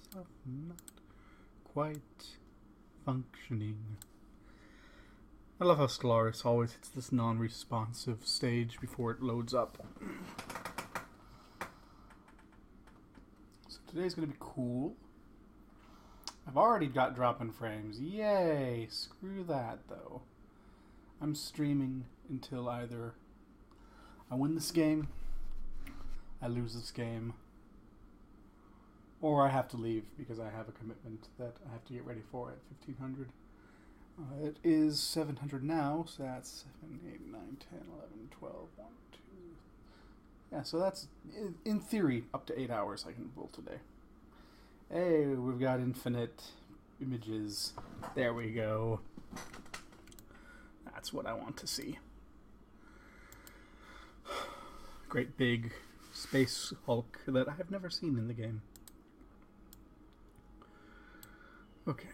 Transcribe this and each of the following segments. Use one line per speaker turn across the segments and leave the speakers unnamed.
stuff not quite functioning. I love how Stellaris always hits this non-responsive stage before it loads up. So today's going to be cool. I've already got drop-in frames. Yay! Screw that, though. I'm streaming until either I win this game, I lose this game, or I have to leave because I have a commitment that I have to get ready for at 1500. It is 700 now, so that's 7, 8, 9, 10, 11, 12, 1, 2. Yeah, so that's, in theory, up to 8 hours I can pull today. Hey, we've got infinite images. There we go. That's what I want to see. Great big space Hulk that I have never seen in the game. Okay.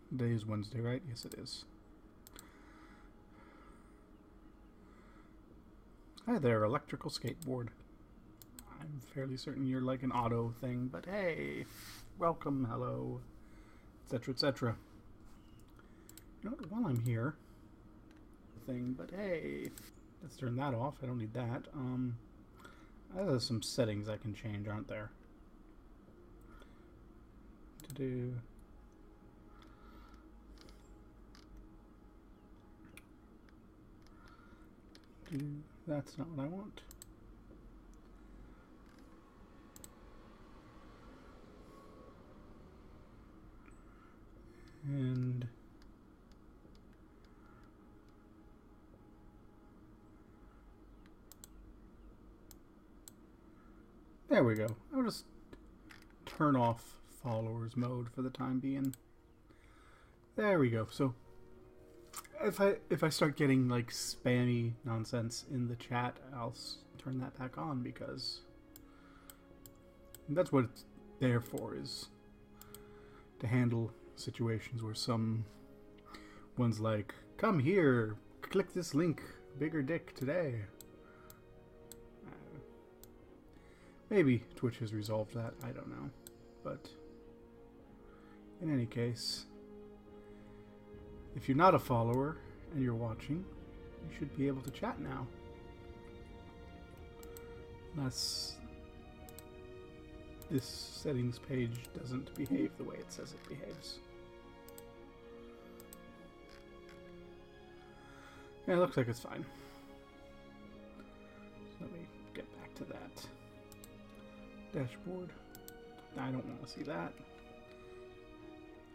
Today is Wednesday, right? Yes, it is. Hi there, electrical skateboard. I'm fairly certain you're like an auto thing, but hey, welcome, hello, etc., etc. You know what, while I'm here, thing, but hey, let's turn that off. I don't need that. There's some settings I can change, aren't there? To do. That's not what I want. And there we go. I'll just turn off followers mode for the time being. There we go. So if I start getting like spammy nonsense in the chat, I'll turn that back on because that's what it's there for, is to handle situations where someone's like, come here, click this link, bigger dick today. Maybe Twitch has resolved that, I don't know. But in any case, if you're not a follower and you're watching, you should be able to chat now. Unless this settings page doesn't behave the way it says it behaves. Yeah, it looks like it's fine. So let me get back to that dashboard. I don't want to see that.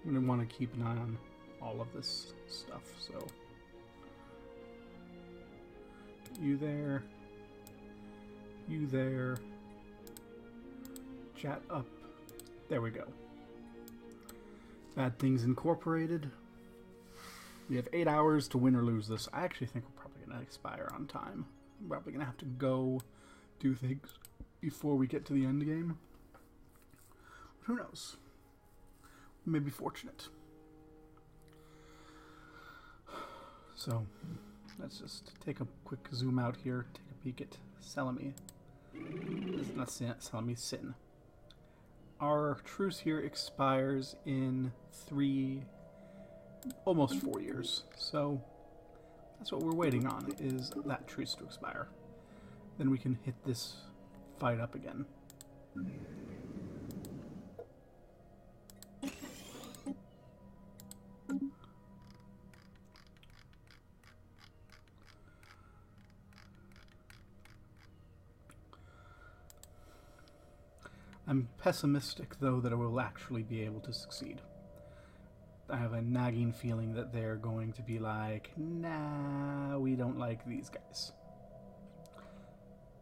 I'm going to want to keep an eye on all of this stuff, so you there, chat up, there we go. Bad Things Incorporated. We have 8 hours to win or lose this. I actually think we're probably going to expire on time. I'm probably going to have to go do things before we get to the end game. But who knows? We may be fortunate. So, let's just take a quick zoom out here, take a peek at Selmy. Not Selmy, Sin. Our truce here expires in almost 4 years. So, that's what we're waiting on, is that truce to expire. Then we can hit this fight up again. I'm pessimistic, though, that I will actually be able to succeed. I have a nagging feeling that they're going to be like, nah, we don't like these guys.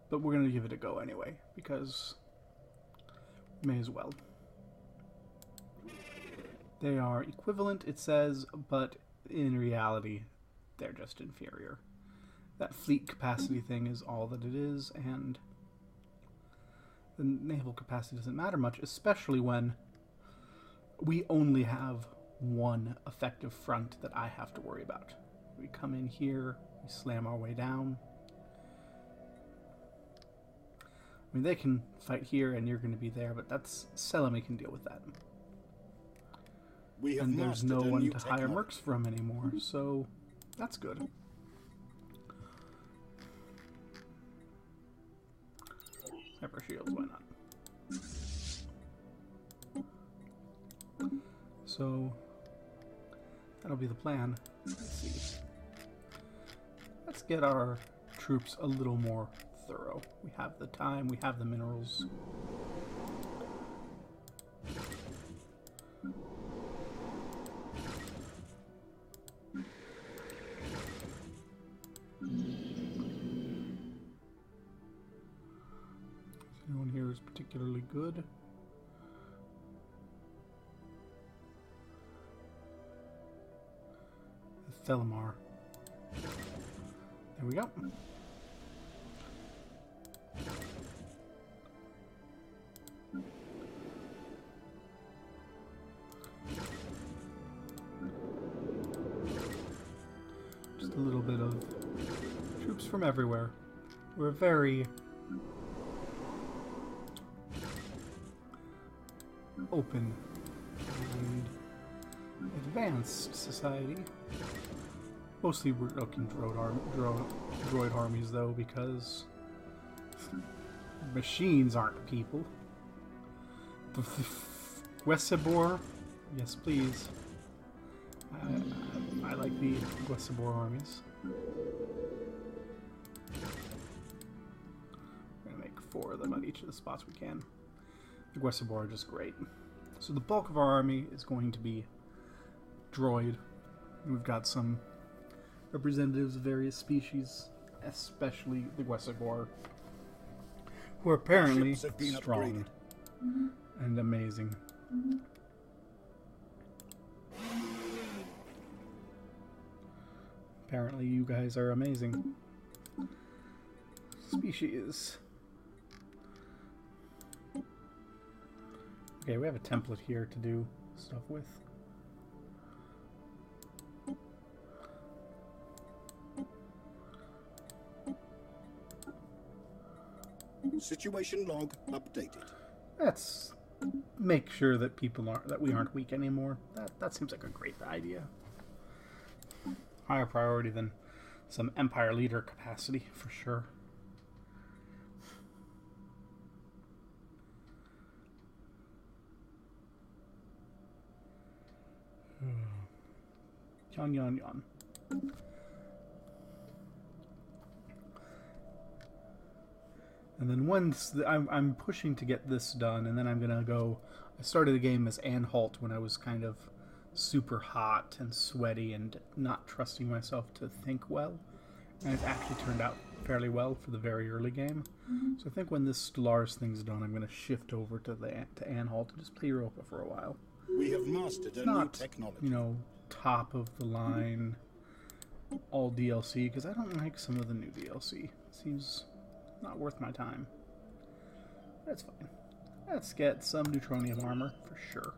But we're going to give it a go anyway, because we may as well. They are equivalent, it says, but in reality, they're just inferior. That fleet capacity thing is all that it is, and the naval capacity doesn't matter much, especially when we only have one effective front that I have to worry about. We come in here, we slam our way down. I mean, they can fight here and you're going to be there, but that's Selemy can deal with that. And there's no one to hire mercs from anymore, so that's good. Hyper shields, why not? So that'll be the plan. Let's see. Let's get our troops a little more thorough. We have the time, we have the minerals. Anyone here is particularly good. Thelamar. There we go. Just a little bit of troops from everywhere. We're very open and advanced society. Mostly we're looking droid armies though, because machines aren't people. Wesebor, yes please. I like the Wesebor armies. We're gonna make 4 of them on each of the spots we can. The Wesebor are just great. So the bulk of our army is going to be droid. We've got some representatives of various species, especially the Wesebor, who are apparently strong and amazing. Apparently you guys are amazing. Species. Okay, we have a template here to do stuff with.
Situation log updated.
Let's make sure that we aren't weak anymore. That seems like a great idea. Higher priority than some Empire leader capacity, for sure. Yon yon yon. And then once I'm pushing to get this done, and then I'm gonna go. I started the game as Anhalt when I was kind of super hot and sweaty and not trusting myself to think well, and it's actually turned out fairly well for the very early game. So I think when this Stellaris thing's done, I'm gonna shift over to Anhalt and just play Europa for a while.
We have mastered a new technology.
You know, top of the line, all DLC, because I don't like some of the new DLC. It seems not worth my time. That's fine. Let's get some neutronium armor for sure.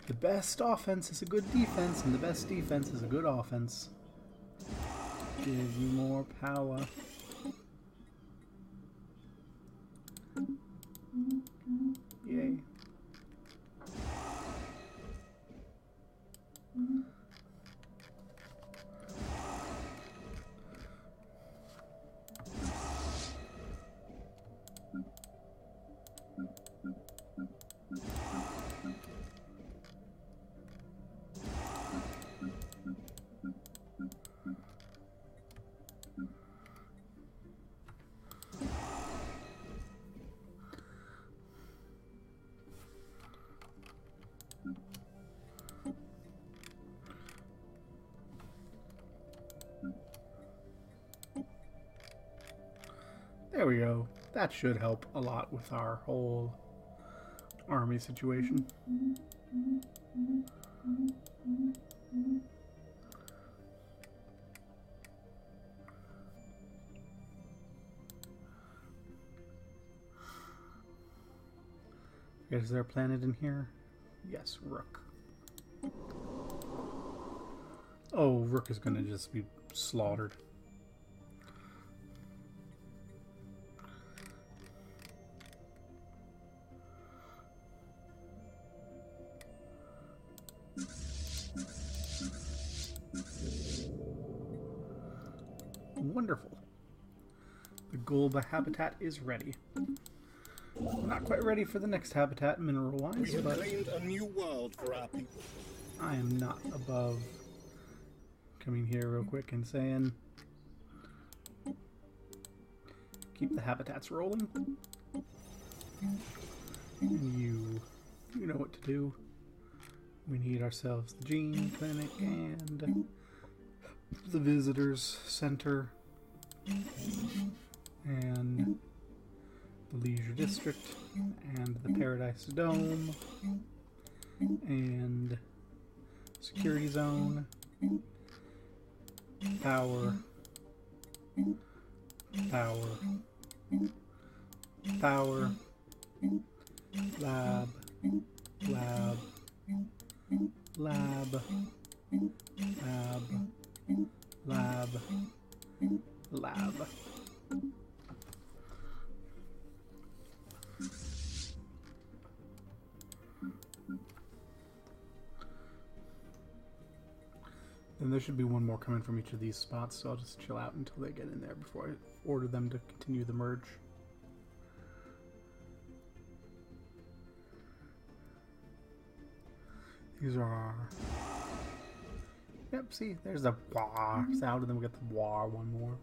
The best offense is a good defense, and the best defense is a good offense. Give you more power. Yay. There we go. That should help a lot with our whole army situation. Is there a planet in here? Yes, Rook. Oh, Rook is gonna just be slaughtered. Wonderful. The Golba habitat is ready. We're not quite ready for the next habitat mineral-wise,
We have
but
claimed a new world for our people.
I am not above coming here real quick and saying keep the habitats rolling. And you know what to do. We need ourselves the gene clinic and the visitors center and the leisure district and the paradise dome and security zone, power, lab, lab, lab, lab, lab. Then there should be one more coming from each of these spots, so I'll just chill out until they get in there before I order them to continue the merge. These are our... Yep, see, there's the wah sound, and then we get the wah one more.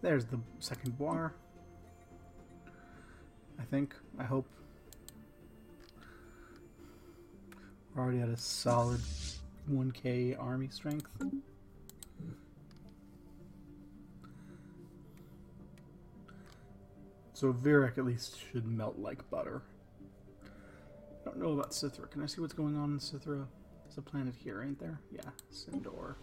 There's the second wah. I think, I hope. We're already at a solid 1k army strength. So Virak at least should melt like butter. I don't know about Sithra. Can I see what's going on in Sithra? There's a planet here, ain't there? Yeah, Sindor.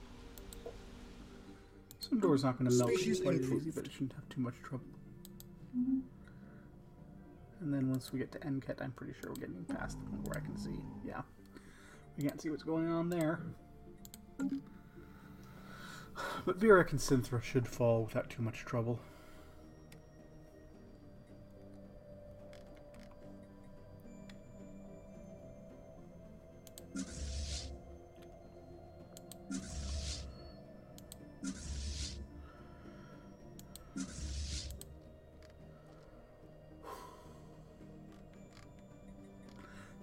Sindor's not going to melt quite as easy, but it shouldn't have too much trouble. And then once we get to Enket, I'm pretty sure we're getting past the point where I can see. Yeah. We can't see what's going on there. But Virak and Synthra should fall without too much trouble.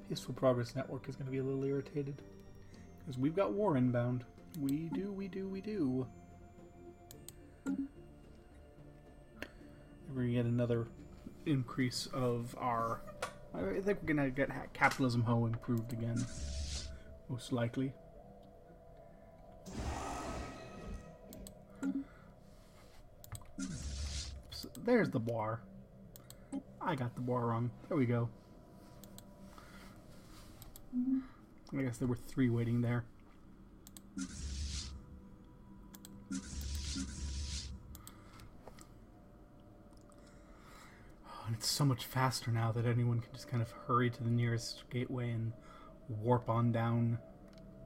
Peaceful Progress Network is going to be a little irritated. Because we've got war inbound. We do. We're going to get another increase of our... I think we're going to get Capitalism Ho improved again. Most likely. So there's the bar. I got the bar wrong. There we go. I guess there were 3 waiting there. And it's so much faster now that anyone can just kind of hurry to the nearest gateway and warp on down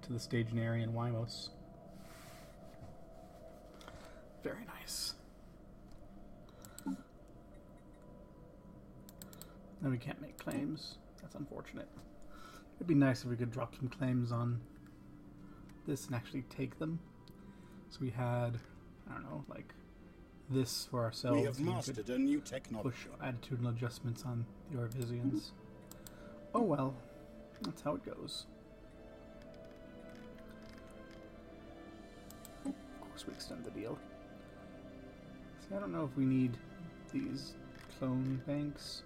to the staging area in Wymos. Very nice. Then we can't make claims. That's unfortunate. It'd be nice if we could drop some claims on this and actually take them. So we had, I don't know, like this for ourselves.
We have mastered a new technology.
Push attitudinal adjustments on the Orvisians. Oh well, that's how it goes. Of course we extend the deal. See, I don't know if we need these clone banks.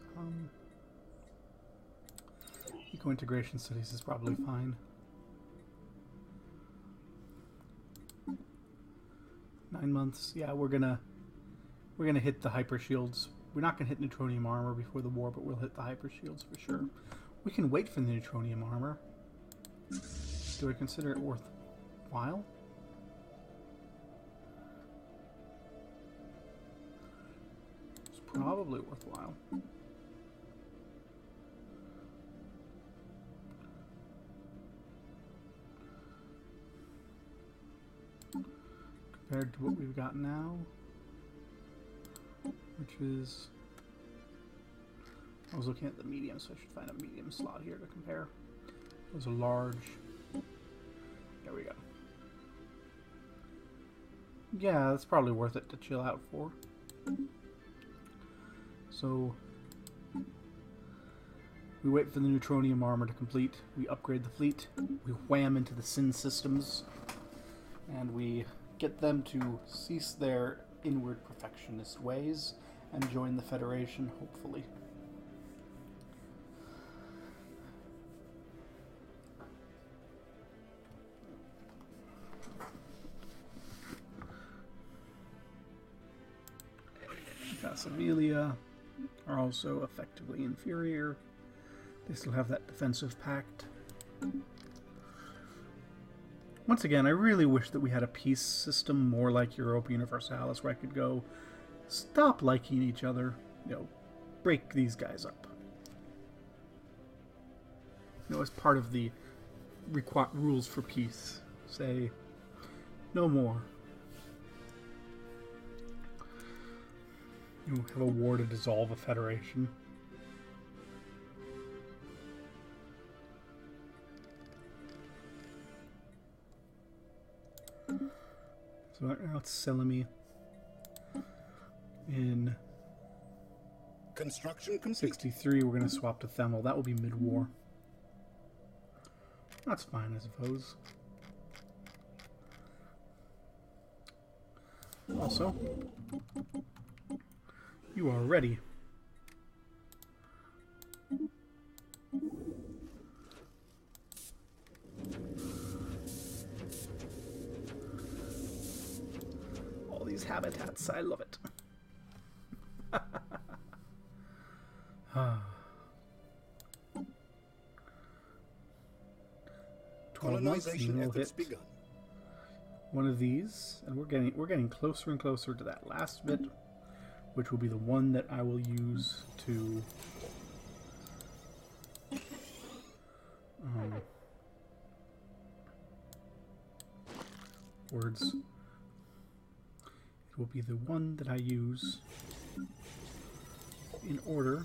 Eco-integration studies is probably fine. 9 months. Yeah, we're gonna hit the hyper shields. We're not gonna hit neutronium armor before the war, but we'll hit the hyper shields for sure. We can wait for the neutronium armor. Do I consider it worthwhile? probably worthwhile. Compared to what we've got now, which is... I was looking at the medium, so I should find a medium slot here to compare. Those are large. There we go. Yeah, that's probably worth it to chill out for. So, we wait for the neutronium armor to complete, we upgrade the fleet, we wham into the Sin systems, and we get them to cease their inward perfectionist ways and join the Federation, hopefully. Civilian are also effectively inferior. They still have that defensive pact. Once again, I really wish that we had a peace system more like Europa Universalis, where I could go, stop liking each other, you know, break these guys up. You know, as part of the rules for peace, say, no more. You have a war to dissolve a federation. So now it's Selimi. In
construction complete.
63, we're going to swap to Themel. That will be mid-war. That's fine, I suppose. Also, you are ready. All these habitats, I love it.
Colonization efforts begun.
One of these, and we're getting closer and closer to that last bit, which will be the one that I will use to words. It will be the one that I use in order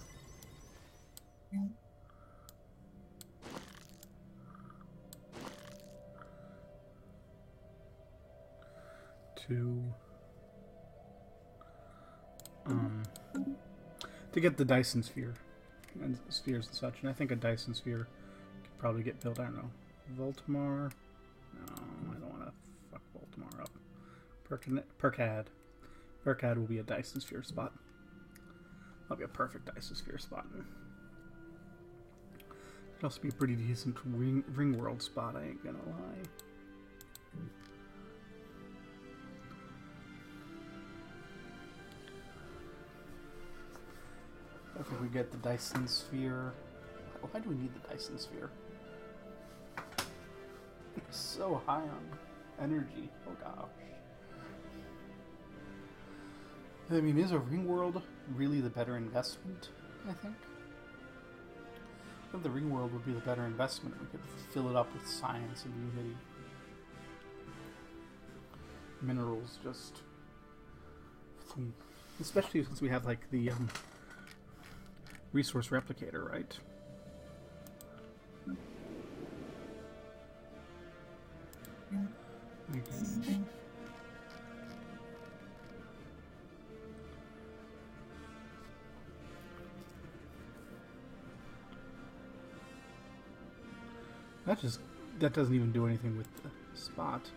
to get the Dyson sphere and spheres and such, and I think a Dyson sphere could probably get built. I don't know, Voltamar. No, I don't want to fuck Voltamar up. Percad will be a Dyson sphere spot. That'll be a perfect Dyson sphere spot. It'd also be a pretty decent ring world spot, I ain't gonna lie. I think we get the Dyson sphere. Why do we need the Dyson sphere? It's so high on energy. Oh gosh. I mean, is a ring world really the better investment? I think. I think the ring world would be the better investment. We could fill it up with science and unity. Minerals just... Especially since we have, like, the resource replicator, right? Okay. That doesn't even do anything with the spot.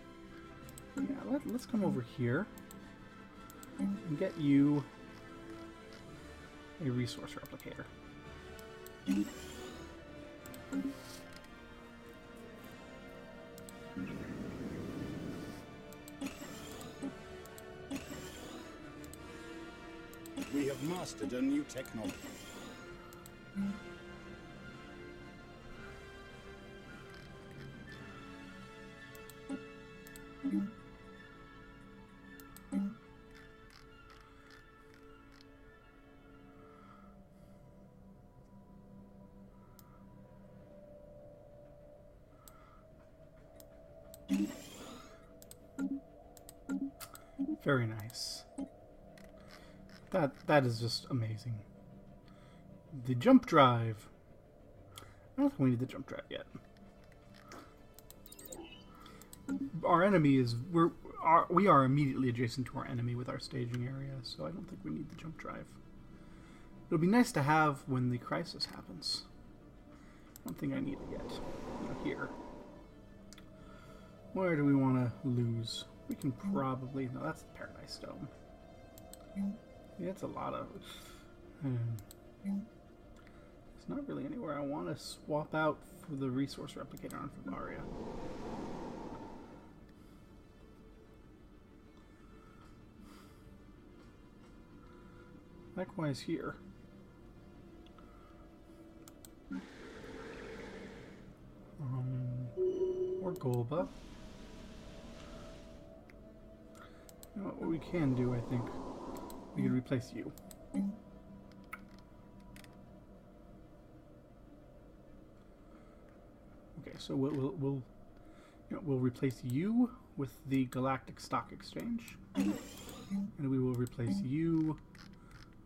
Yeah, let's come over here and get you a resource replicator.
We have mastered a new technology.
Very nice. That is just amazing. The jump drive. I don't think we need the jump drive yet. Our enemy is we are immediately adjacent to our enemy with our staging area, so I don't think we need the jump drive. It'll be nice to have when the crisis happens. I don't think I need it yet. Here. Where do we want to lose? We can probably... No, that's the Paradise Dome. Yeah, it's a lot of... It's not really anywhere I want to swap out for the resource replicator on Fubaria. Likewise here. Or Golba. You know what we can do, I think, we can replace you. Okay, so we'll replace you with the Galactic Stock Exchange, and we will replace you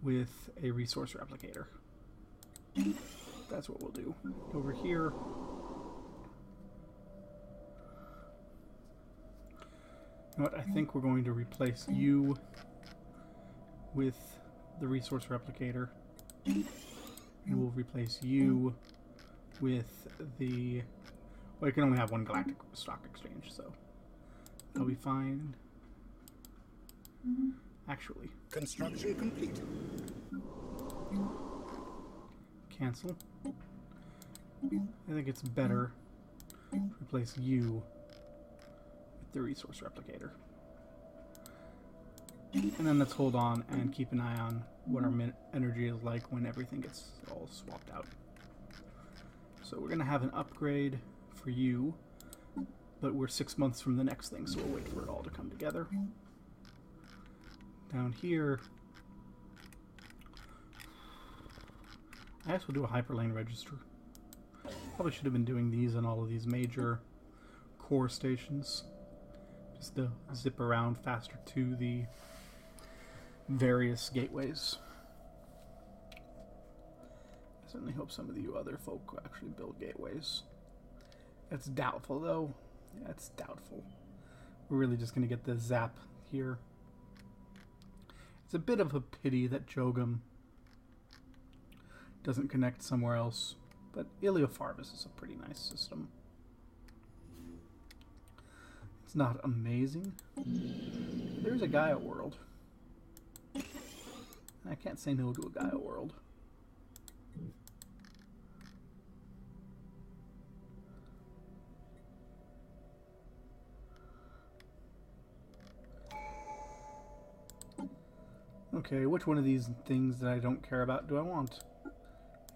with a resource replicator. That's what we'll do. Over here. You know what? I think we're going to replace you with the resource replicator. And we'll replace you with the... Well, you can only have one galactic stock exchange, so that'll be fine. Actually.
Construction complete.
Cancel. I think it's better to replace you with the resource replicator. And then let's hold on and keep an eye on what our energy is like when everything gets all swapped out. So we're going to have an upgrade for you, but we're 6 months from the next thing, so we'll wait for it all to come together. Down here, I guess we'll do a hyperlane register. Probably should have been doing these on all of these major core stations, just to zip around faster to the various gateways. I certainly hope some of you other folk actually build gateways. That's doubtful, though. Yeah, it's doubtful. We're really just going to get the zap here. It's a bit of a pity that Jogum doesn't connect somewhere else, but Iliopharvis is a pretty nice system. It's not amazing. There's a Gaia world. I can't say no to a Gaia world. Okay, which one of these things that I don't care about do I want? I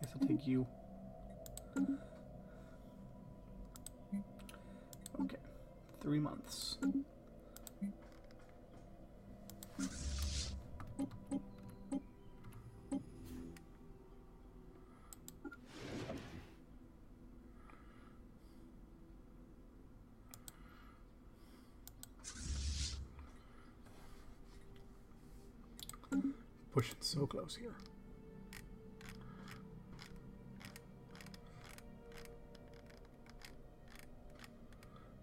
guess I'll take you. Okay, 3 months. Pushing so close here.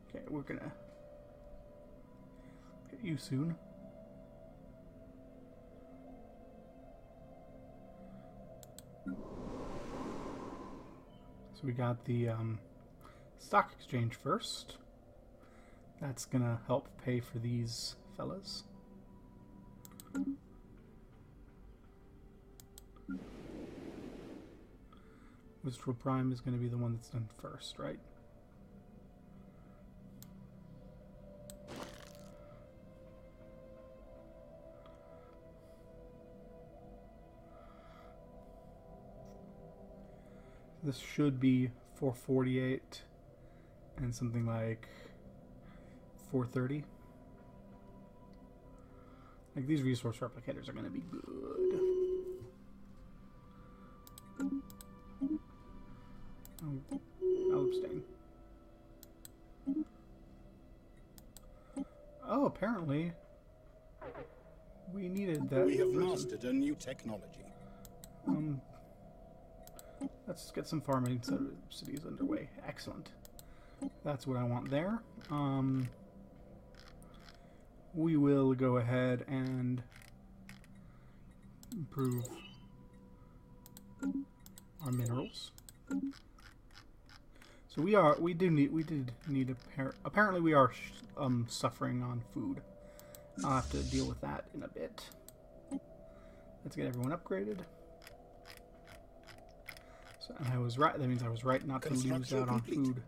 Okay, we're gonna get you soon. So we got the stock exchange first. That's gonna help pay for these fellas. Mistral Prime is going to be the one that's done first, right? This should be 448 and something like 430. Like, these resource replicators are going to be good. I'll abstain. Oh, apparently we needed that.
We have mastered a new technology.
Let's get some farming cities underway. Excellent. That's what I want there. We will go ahead and improve our minerals. So we did need apparently we are suffering on food. I'll have to deal with that in a bit. Let's get everyone upgraded. So I was right. That means I was right not to lose out on food.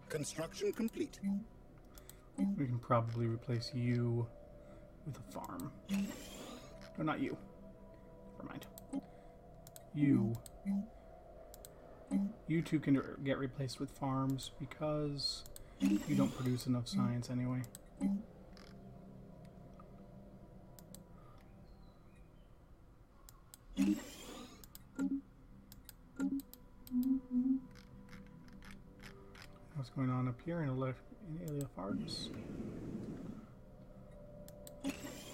Construction complete.
We can probably replace you with a farm. No, not you. Never mind. You two can get replaced with farms because you don't produce enough science anyway. What's going on up here in Eliofargus?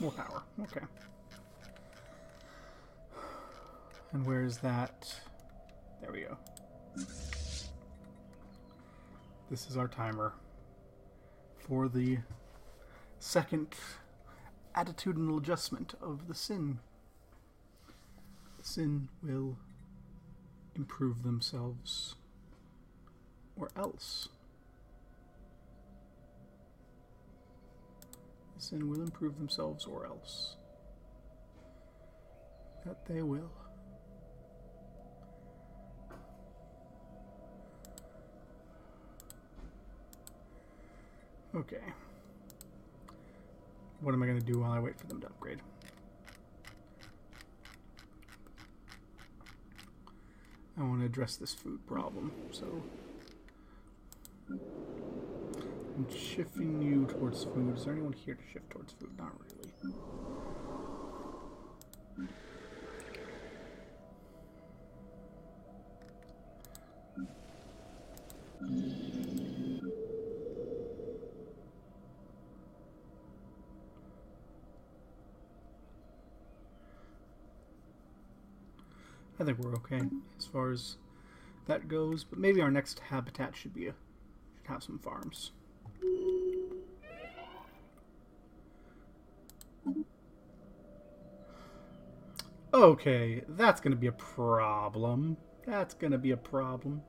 More power. Okay. And where's that? There we go. This is our timer for the second attitudinal adjustment of the Sin. The Sin will improve themselves, or else. The Sin will improve themselves, or else. That they will. Okay. What am I going to do while I wait for them to upgrade? I want to address this food problem, so I'm shifting you towards food. Is there anyone here to shift towards food? Not really. I think we're okay as far as that goes, but maybe our next habitat should have some farms. Okay, that's going to be a problem. That's going to be a problem.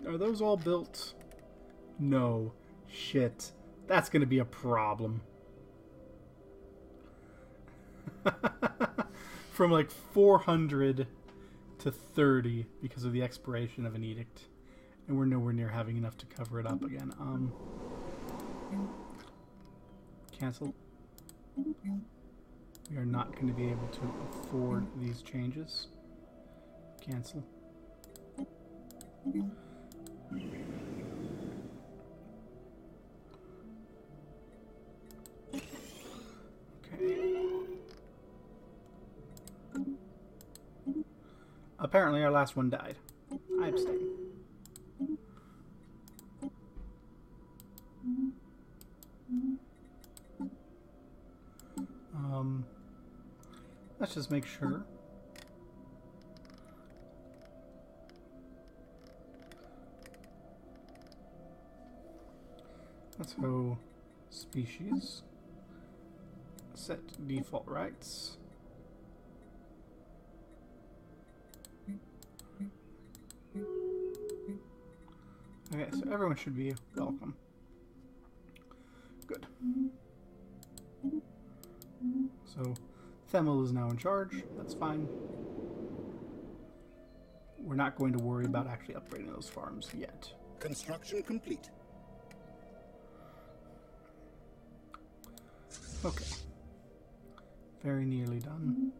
Are those all built? No. Shit. That's going to be a problem. From like 400 to 30 because of the expiration of an edict. And we're nowhere near having enough to cover it up again. Cancel. We are not going to be able to afford these changes. Cancel. Okay. Apparently our last one died. I abstain. Let's just make sure. Let's go species. Set default rights. Okay, so everyone should be welcome. Good. So, Themel is now in charge. That's fine. We're not going to worry about actually upgrading those farms yet.
Construction complete.
Okay. Very nearly done.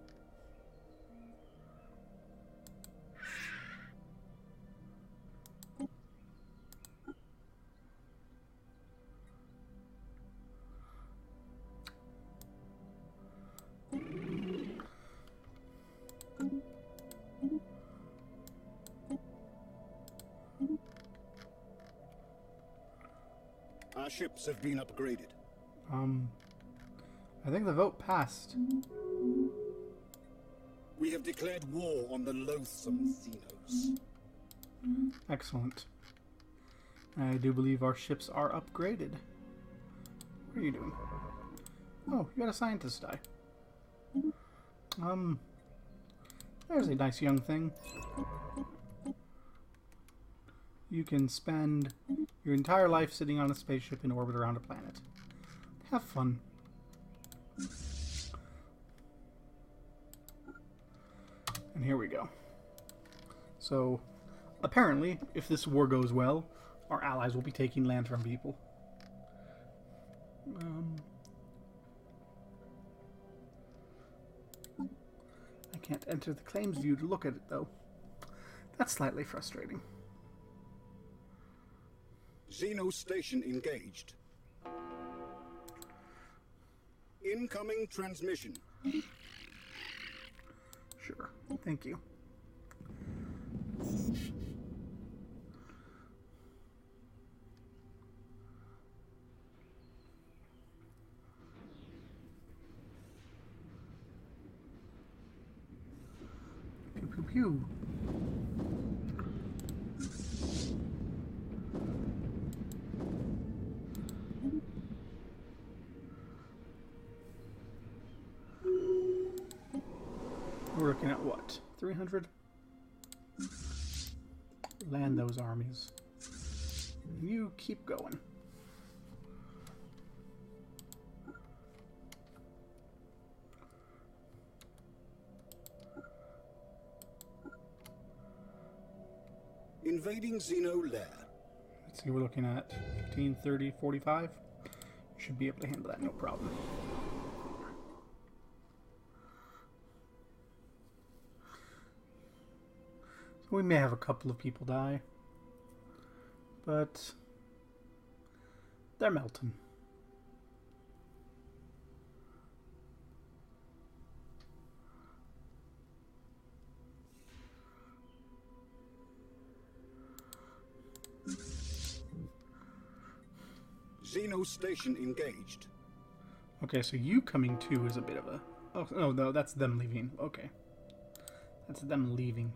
Our ships have been upgraded.
I think the vote passed.
We have declared war on the loathsome Xenos.
Excellent. I do believe our ships are upgraded. What are you doing? Oh, you got a scientist die. There's a nice young thing. You can spend your entire life sitting on a spaceship in orbit around a planet. Have fun. And here we go. So, apparently, if this war goes well, our allies will be taking land from people. I can't enter the claims view to look at it, though. That's slightly frustrating.
Xeno station engaged. Incoming transmission.
Sure. Thank you. Pew pew pew. We're looking at what? 300? Land those armies. You keep going.
Invading Xeno lair.
Let's see, we're looking at 15, 30, 45. Should be able to handle that, no problem. We may have a couple of people die, but they're melting.
Xeno station engaged.
Okay, so you coming too is a bit of a... Oh, no, that's them leaving. Okay. That's them leaving.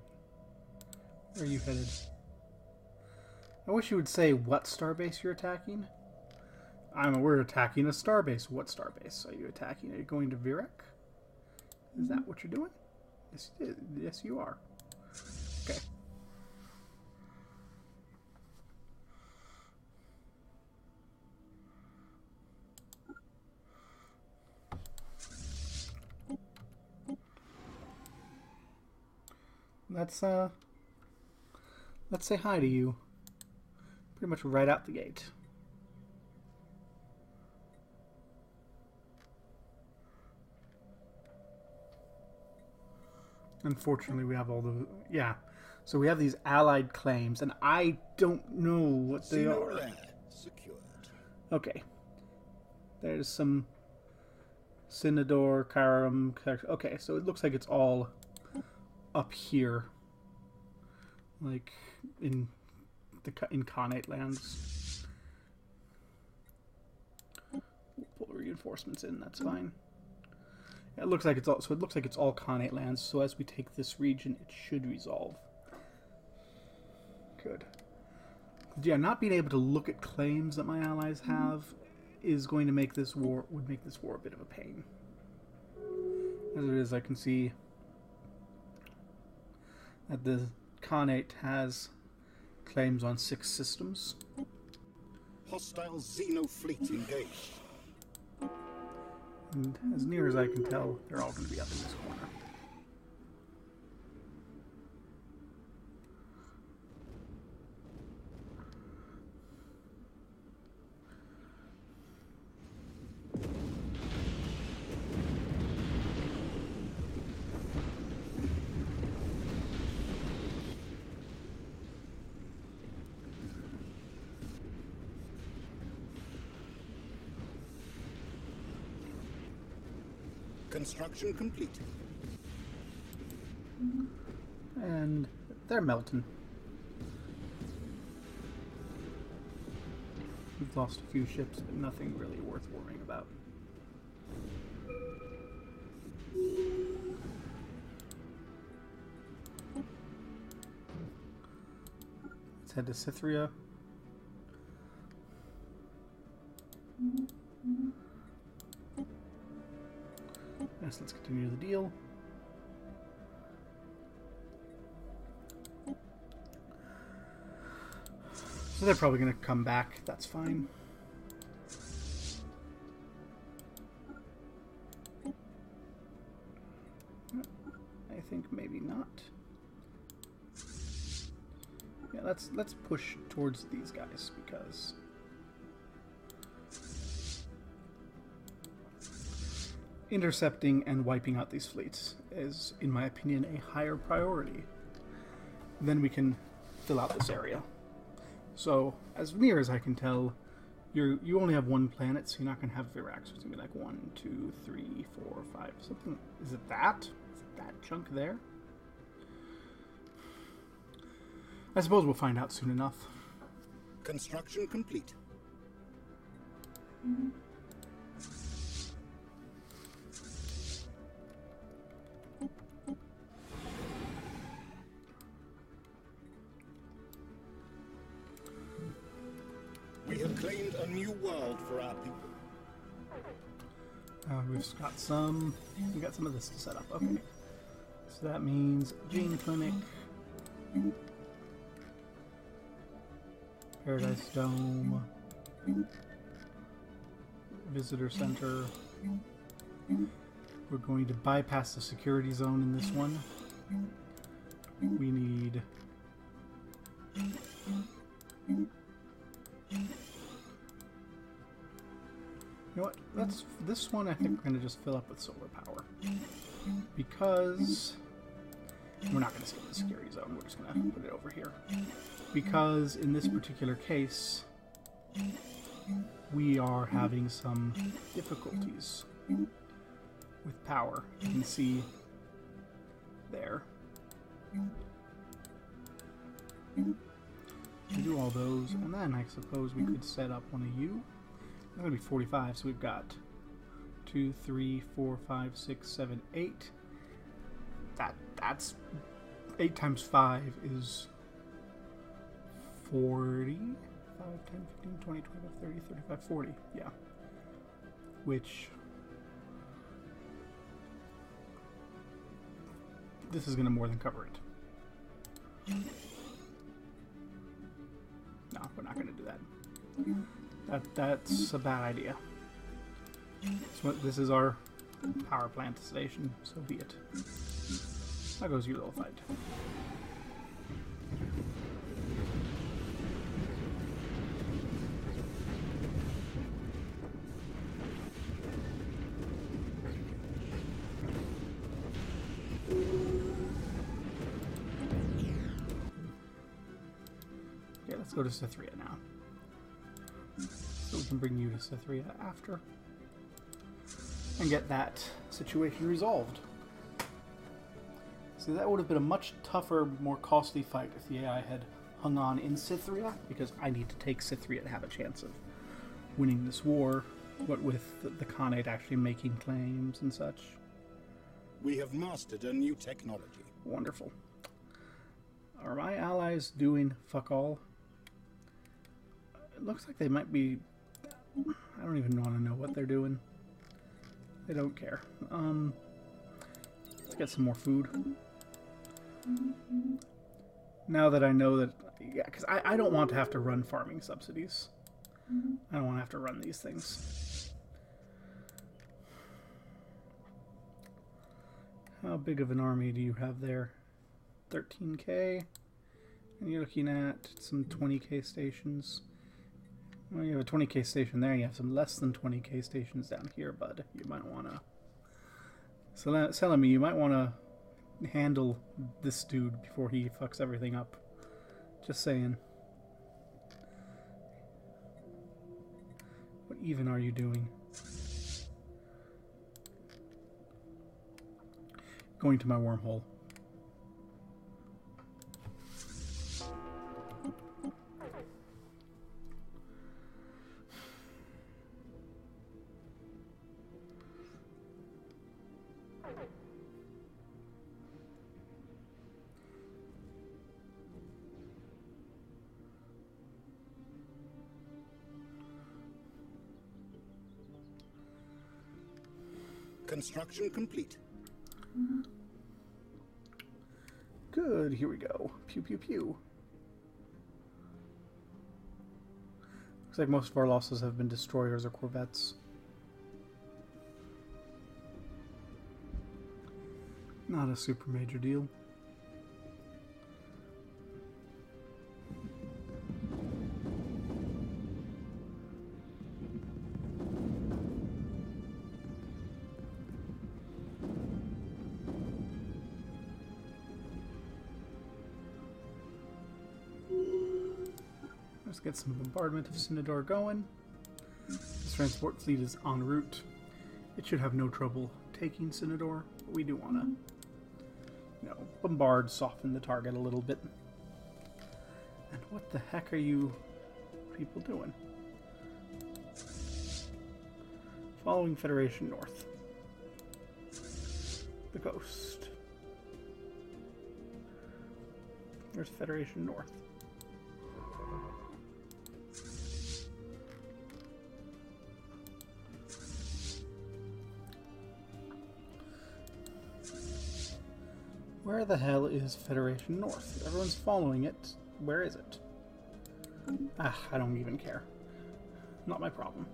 Where are you headed? I wish you would say what starbase you're attacking. We're attacking a starbase. What starbase are you attacking? Are you going to Virek? Is that what you're doing? Yes, yes you are. Okay. Let's say hi to you. Pretty much right out the gate. Unfortunately, we have all the... Yeah. So we have these allied claims, and I don't know what they are.
Secured.
Okay. There's some... Synodor, Karam... Okay, so it looks like it's all up here. Like, in the incarnate lands. We'll pull the reinforcements in, that's fine. Yeah, it looks like it's all, so it looks like it's all Khanate lands, so as we take this region, it should resolve. Good. Yeah, not being able to look at claims that my allies have is going to make this war, would make this war a bit of a pain. As it is, I can see that the Khanate has claims on 6 systems.
Hostile Xeno fleet engaged.
And as near as I can tell, they're all going to be up in this corner.
Construction complete.
And they're melting. We've lost a few ships, but nothing really worth worrying about. Let's head to Cythria. Yes, let's continue the deal. So they're probably going to come back. That's fine. I think maybe not. Yeah, let's push towards these guys because intercepting and wiping out these fleets is, in my opinion, a higher priority. Then we can fill out this area. So, as near as I can tell, you only have one planet, so you're not going to have Virac. So it's going to be like 1, 2, 3, 4, 5, something. Is it that? Is it that chunk there? I suppose we'll find out soon enough.
Construction complete. We have claimed a new world for our people.
We've got some. We got some of this to set up. Okay, so that means gene clinic, Paradise Dome, visitor center. We're going to bypass the security zone in this one. We need. You know what? This one I think we're going to just fill up with solar power. Because we're not going to skip the security zone. We're just going to put it over here. Because in this particular case, we are having some difficulties with power. You can see there. We do all those, and then I suppose we could set up one of you. It's going to be 45, so we've got 2, 3, 4, 5, 6, 7, 8. That's 8 times 5 is 40, 5, 10, 15, 20, 25, 30, 35, 40. Yeah. Which this is going to more than cover it. No, we're not going to do that. That's a bad idea. This is our power plant station, so be it. That goes your little fight. Okay, let's go to Cythria now. So we can bring you to Cythria after and get that situation resolved. So that would have been a much tougher, more costly fight if the AI had hung on in Cythria, because I need to take Cythria to have a chance of winning this war, what with the Khanate actually making claims and such.
We have mastered a new technology.
Wonderful. Are my allies doing fuck all? It looks like they might be... I don't even want to know what they're doing. They don't care. Let's get some more food. Now that I know that... Yeah, because I don't want to have to run farming subsidies. I don't want to have to run these things. How big of an army do you have there? 13k? And you're looking at some 20k stations. Well, you have a 20k station there. You have some less than 20k stations down here, bud. You might want to... So telling me you might want to handle this dude before he fucks everything up. Just saying. What even are you doing? Going to my wormhole.
Construction complete.
Good, here we go. Pew pew pew. Looks like most of our losses have been destroyers or corvettes. Not a super major deal. Let's get some bombardment of Sinador going. This transport fleet is en route. It should have no trouble taking Sinador, but we do want to, bombard, soften the target a little bit. And what the heck are you people doing? Following Federation north. The coast. There's Federation north. Where the hell is Federation North? Everyone's following it. Where is it? Ah, I don't even care. Not my problem.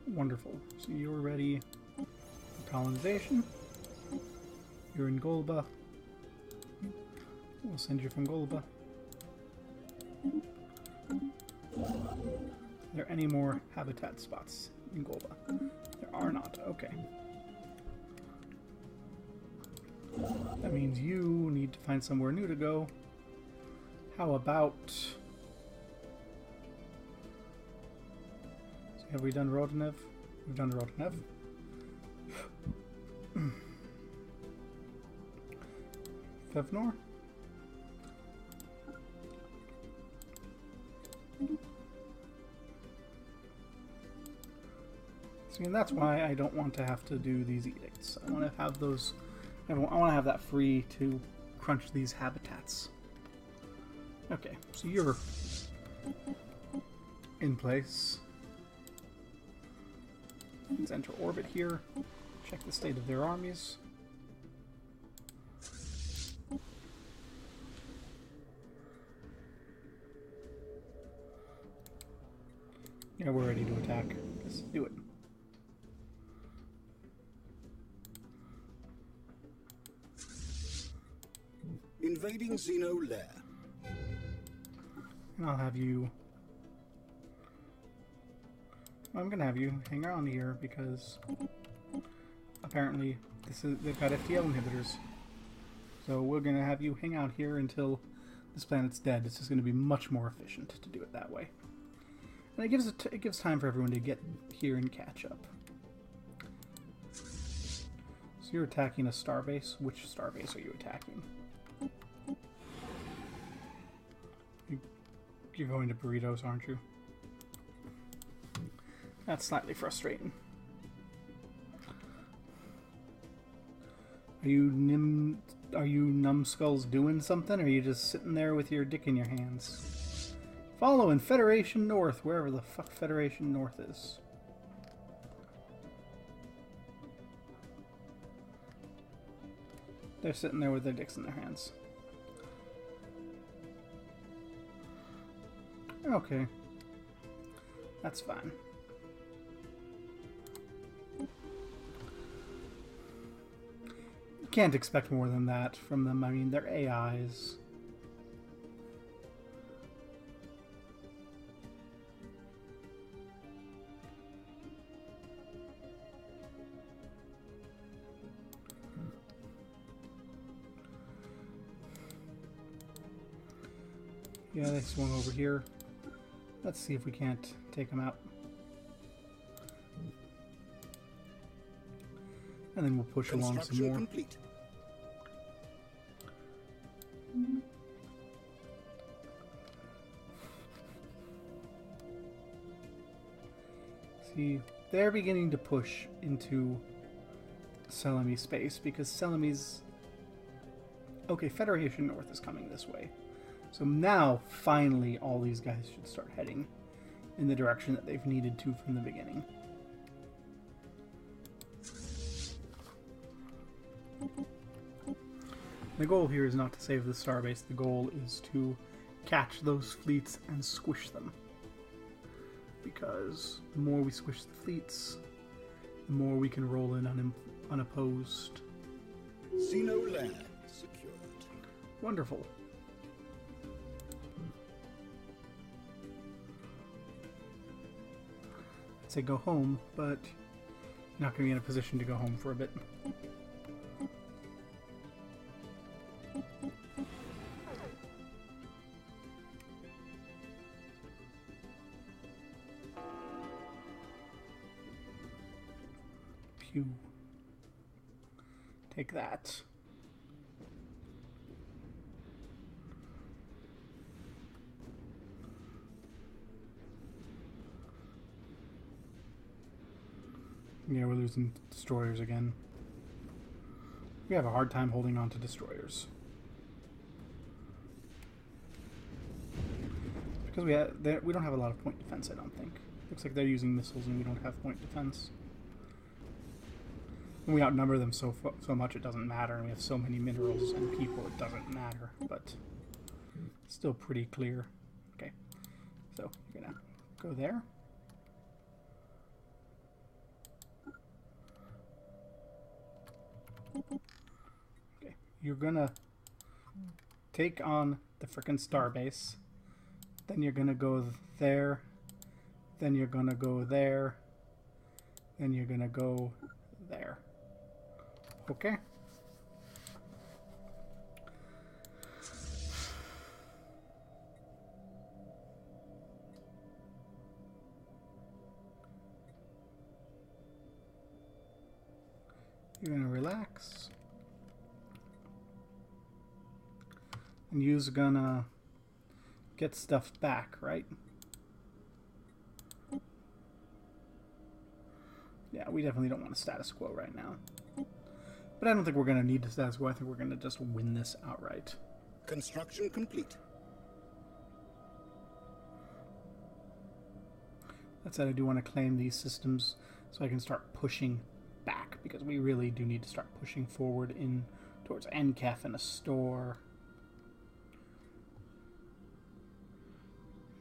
Wonderful. So you're ready for colonization. You're in Golba. We'll send you from Golba. Are there any more habitat spots in Golba? There are not. Okay. That means you need to find somewhere new to go. How about... So have we done Rodanev? We've done Rodanev. Fevnor? See, and that's why I don't want to have to do these edicts. I want to have those... I want to have that free to crunch these habitats. Okay, so you're in place. Let's enter orbit here. Check the state of their armies. Yeah, we're ready to attack. Let's do it.
Invading Xeno lair.
And I'll have you... I'm gonna have you hang around here because apparently they've got FTL inhibitors. So we're gonna have you hang out here until this planet's dead. It's just gonna be much more efficient to do it that way. And it gives time for everyone to get here and catch up. So you're attacking a starbase. Which starbase are you attacking? You're going to Burritos, aren't you? That's slightly frustrating. Are you numbskulls doing something, or are you just sitting there with your dick in your hands? Following Federation North, wherever the fuck Federation North is. They're sitting there with their dicks in their hands. Okay. That's fine. You can't expect more than that from them. I mean, they're AIs. Yeah, they swung over here. Let's see if we can't take them out. And then we'll push along some more.
Complete.
See, they're beginning to push into Selemy space because Selemy's... Okay, Federation North is coming this way. So now, finally, all these guys should start heading in the direction that they've needed to from the beginning. The goal here is not to save the starbase. The goal is to catch those fleets and squish them. Because the more we squish the fleets, the more we can roll in unopposed.
Xeno land secured.
Wonderful. I'd say go home, but you're not going to be in a position to go home for a bit. Pew. Take that. Yeah, we're losing destroyers again. We have a hard time holding on to destroyers. Because we don't have a lot of point defense, I don't think. Looks like they're using missiles and we don't have point defense. And we outnumber them so much it doesn't matter, and we have so many minerals and people it doesn't matter, but still pretty clear. Okay, so you're gonna go there. Okay, you're gonna take on the frickin' starbase. Then you're gonna go there. Then you're gonna go there. Then you're gonna go there. Okay. You're gonna relax. And you's gonna get stuff back, right? Yeah, we definitely don't want a status quo right now. But I don't think we're going to need the status quo. I think we're going to just win this outright.
Construction complete.
That said, I do want to claim these systems so I can start pushing back, because we really do need to start pushing forward in towards NCAF and a store.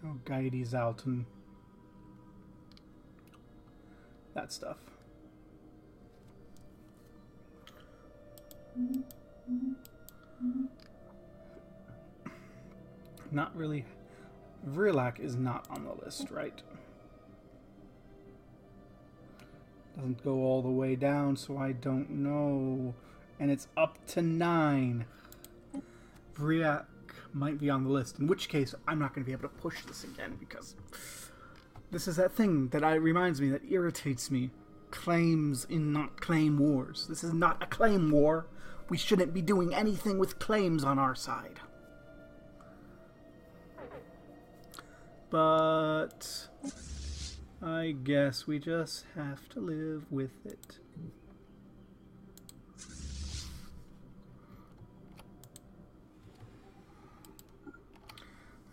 You know, Guides out and that stuff. Not really. Vrilac is not on the list, right? Doesn't go all the way down, so I don't know. And it's up to 9. Vrilac might be on the list, in which case I'm not going to be able to push this again, because this is that thing that reminds me, that irritates me. Claims in not claim wars. This is not a claim war. We shouldn't be doing anything with claims on our side. But I guess we just have to live with it.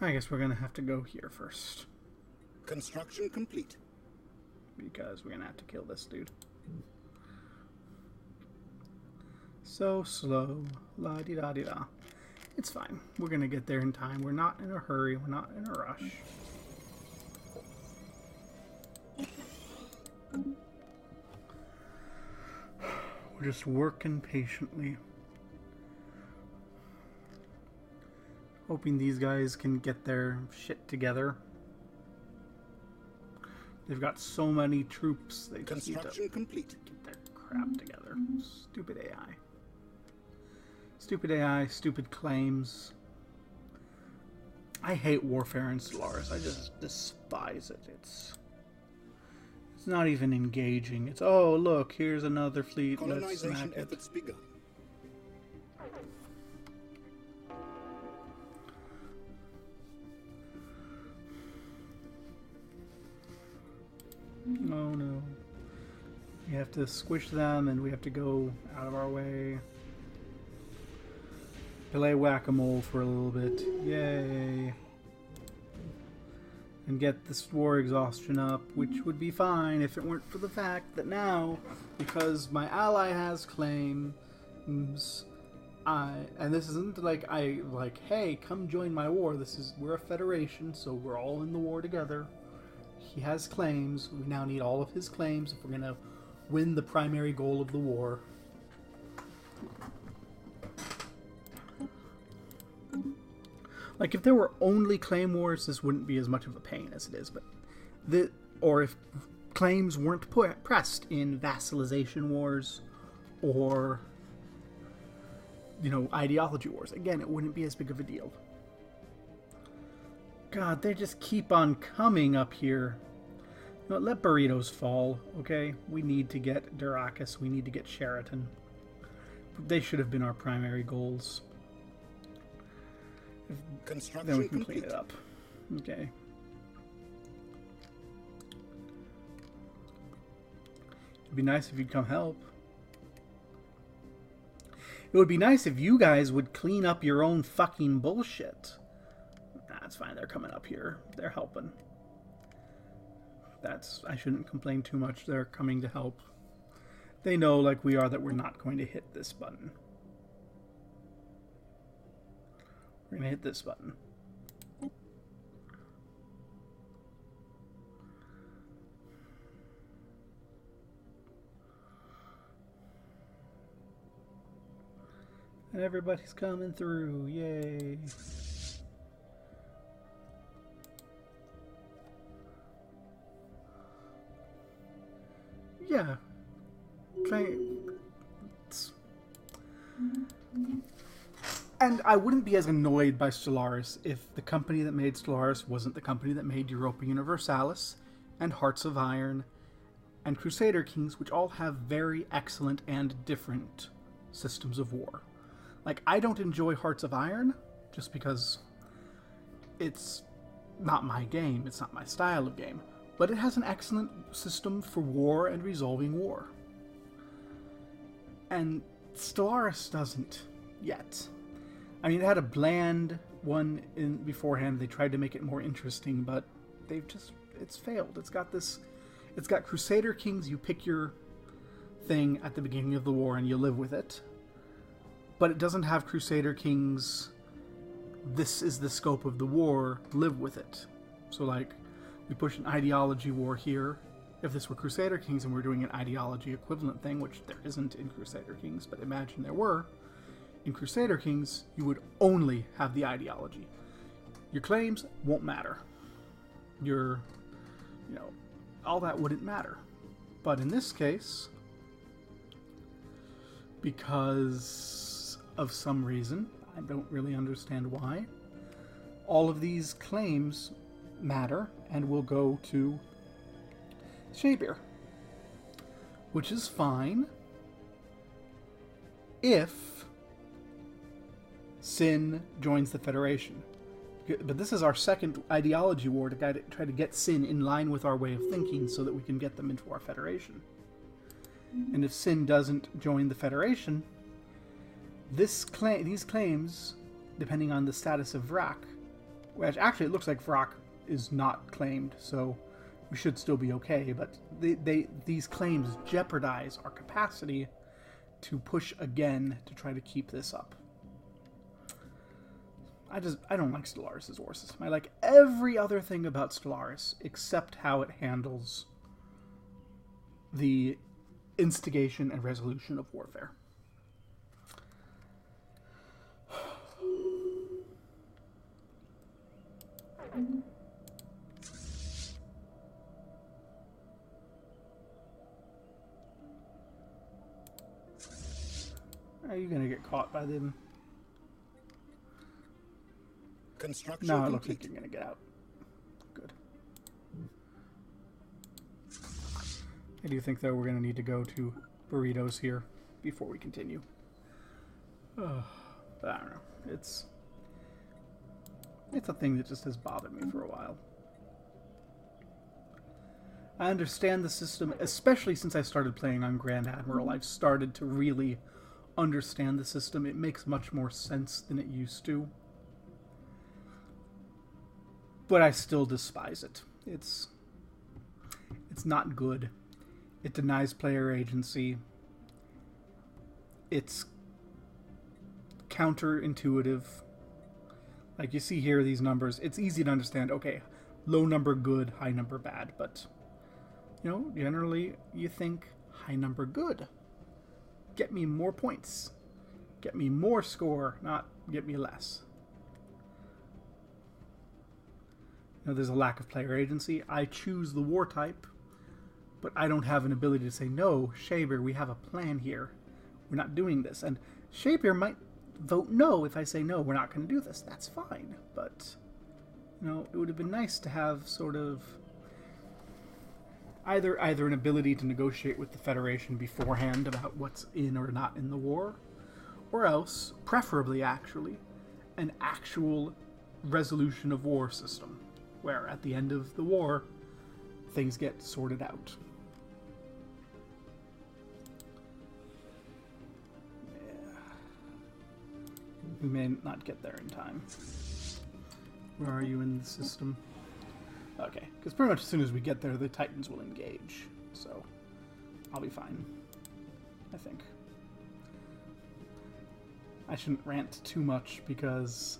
I guess we're gonna have to go here first.
Construction complete.
Because we're gonna have to kill this dude. So slow. La-di-da-di-da. It's fine. We're gonna get there in time. We're not in a hurry. We're not in a rush. We're just working patiently. Hoping these guys can get their shit together. They've got so many troops, they just need to
complete.
Get their crap together. Stupid AI. Stupid AI, stupid claims. I hate warfare in Stellaris. I just despise it. It's not even engaging. It's, oh, look, here's another fleet. Let's smack it.
Efforts begun.
Oh no. We have to squish them, and we have to go out of our way. Play whack-a-mole for a little bit. Yay. And get this war exhaustion up, which would be fine if it weren't for the fact that now, because my ally has claims, and this isn't like hey, come join my war. We're a federation, so we're all in the war together. He has claims. We now need all of his claims if we're gonna win the primary goal of the war. Like, if there were only claim wars, this wouldn't be as much of a pain as it is, but or if claims weren't pressed in vassalization wars or, you know, ideology wars, again, it wouldn't be as big of a deal. God, they just keep on coming up here. You know, let burritos fall, okay? We need to get Durakus, we need to get Sheraton. They should have been our primary goals. Then we can clean it up. Okay. It'd be nice if you'd come help. It would be nice if you guys would clean up your own fucking bullshit. That's fine, they're coming up here. They're helping. I shouldn't complain too much. They're coming to help. They know, like we are, that we're not going to hit this button. We're going to hit this button. And everybody's coming through. Yay. Yeah. And I wouldn't be as annoyed by Stellaris if the company that made Stellaris wasn't the company that made Europa Universalis and Hearts of Iron and Crusader Kings, which all have very excellent and different systems of war. Like, I don't enjoy Hearts of Iron just because it's not my game, it's not my style of game, but it has an excellent system for war and resolving war. And Stellaris doesn't yet. I mean, it had a bland one in beforehand. They tried to make it more interesting, but it's failed. It's got Crusader Kings. You pick your thing at the beginning of the war and you live with it. But it doesn't have Crusader Kings, this is the scope of the war, live with it. So, like, we push an ideology war here. If this were Crusader Kings and we're doing an ideology equivalent thing, which there isn't in Crusader Kings, but imagine there were, in Crusader Kings, you would only have the ideology. Your claims won't matter. All that wouldn't matter. But in this case, because of some reason, I don't really understand why, all of these claims matter and will go to Shabier, which is fine if Sin joins the Federation. But this is our second ideology war to try to get Sin in line with our way of thinking so that we can get them into our Federation. And if Sin doesn't join the Federation, these claims, depending on the status of Vrak, which actually it looks like Vrak is not claimed, so we should still be okay, but these claims jeopardize our capacity to push again to try to keep this up. I don't like Stellaris' war system. I like every other thing about Stellaris except how it handles the instigation and resolution of warfare. Are you going to get caught by them?
Construction
No, it
complete.
looks like you're going to get out. Good. I do think, though, we're going to need to go to burritos here before we continue. But I don't know. It's a thing that just has bothered me for a while. I understand the system, especially since I started playing on Grand Admiral. I've started to really understand the system. It makes much more sense than it used to. But I still despise it. It's not good. It denies player agency. It's counterintuitive. Like you see here, these numbers, it's easy to understand. Okay, low number good, high number bad, but you know, generally you think high number good. Get me more points. Get me more score, not get me less. You know, there's a lack of player agency. I choose the war type, but I don't have an ability to say, no, Shaber, we have a plan here. We're not doing this. And Shaber might vote no if I say, no, we're not going to do this. That's fine. But, you know, it would have been nice to have sort of either an ability to negotiate with the Federation beforehand about what's in or not in the war, or else, preferably actually, an actual resolution of war system, where at the end of the war, things get sorted out. We may not get there in time. Where are you in the system? Okay, because pretty much as soon as we get there, the Titans will engage. So, I'll be fine. I think. I shouldn't rant too much because...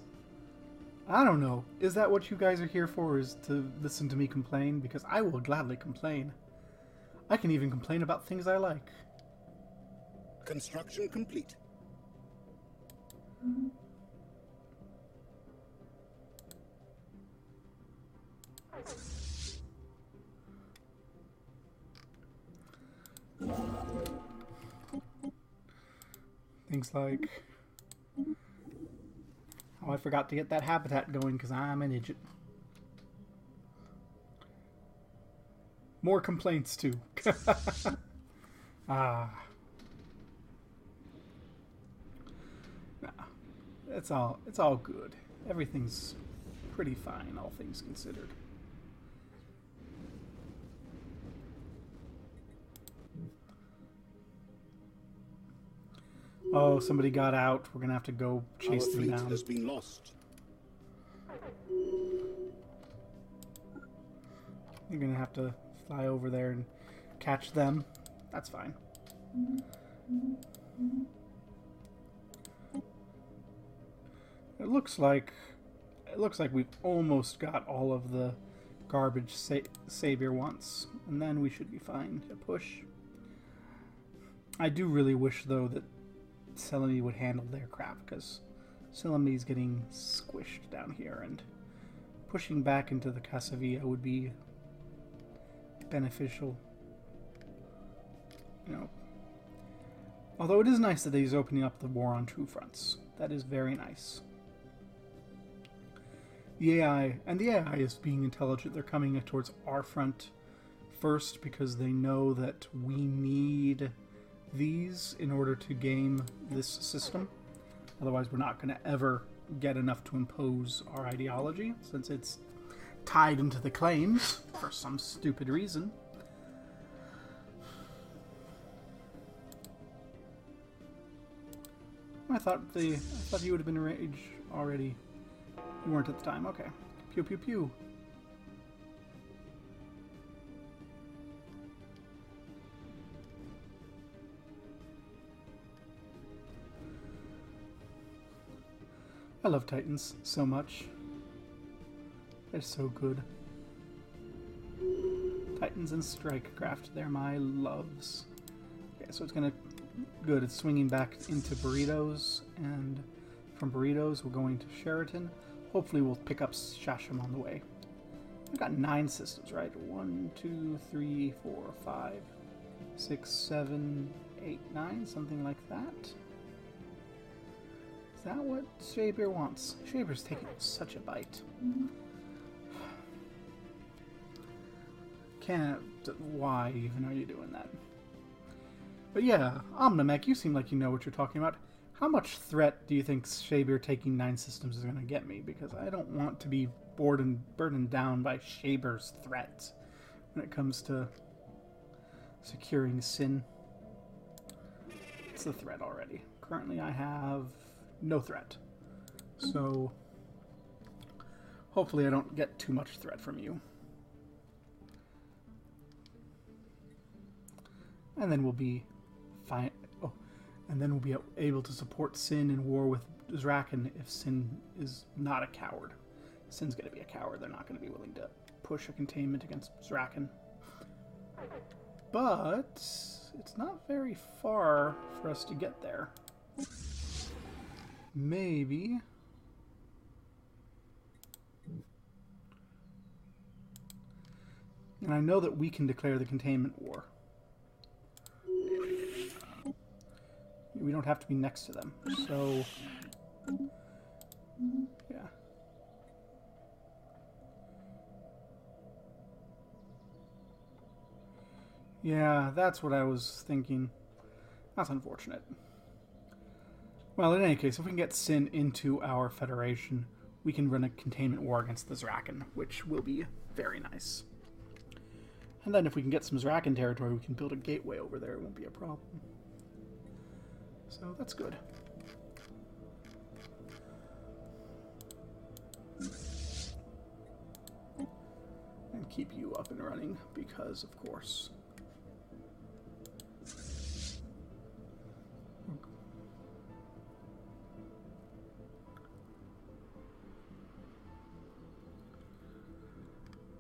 I don't know. Is that what you guys are here for, is to listen to me complain? Because I will gladly complain. I can even complain about things I like.
Construction complete.
Things like... Oh, I forgot to get that habitat going because I'm an idiot. More complaints, too. Ah. Nah. It's all good. Everything's pretty fine, all things considered. Oh, somebody got out. We're gonna have to go chase them down.
Our fleet has been lost.
You're gonna have to fly over there and catch them. That's fine. It looks like we've almost got all of the garbage Savior wants, and then we should be fine to push. I do really wish though that Selene would handle their crap, because Selene's getting squished down here, and pushing back into the Casavia would be beneficial. You know. Although it is nice that he's opening up the war on two fronts. That is very nice. The AI is being intelligent. They're coming towards our front first because they know that we need these in order to game this system. Otherwise, we're not going to ever get enough to impose our ideology, since it's tied into the claims for some stupid reason. I thought you would have been in rage already. You weren't at the time. Okay. Pew pew pew. I love Titans so much. They're so good. Titans and Strikecraft, they're my loves. Okay, so it's gonna... Good, it's swinging back into Burritos, and from Burritos we're going to Sheraton. Hopefully we'll pick up Shasham on the way. We've got 9 systems, right? 1, 2, 3, 4, 5, 6, 7, 8, 9, something like that. Is that what Shaber wants? Shaber's taking such a bite. Why even are you doing that? But yeah, Omnimech, you seem like you know what you're talking about. How much threat do you think Shaber taking 9 systems is going to get me? Because I don't want to be burdened down by Shaber's threat when it comes to securing Sin. It's the threat already. Currently I have no threat. So hopefully I don't get too much threat from you. And then we'll be fine. Oh, and then we'll be able to support Sin in war with Zrakan if Sin is not a coward. Sin's going to be a coward. They're not going to be willing to push a containment against Zrakan. But it's not very far for us to get there. Maybe. And I know that we can declare the containment war. We don't have to be next to them. So, yeah. Yeah, that's what I was thinking. That's unfortunate. Well, in any case, if we can get Sin into our Federation, we can run a containment war against the Zrakan, which will be very nice. And then if we can get some Zrakan territory, we can build a gateway over there. It won't be a problem. So that's good. And keep you up and running, because of course.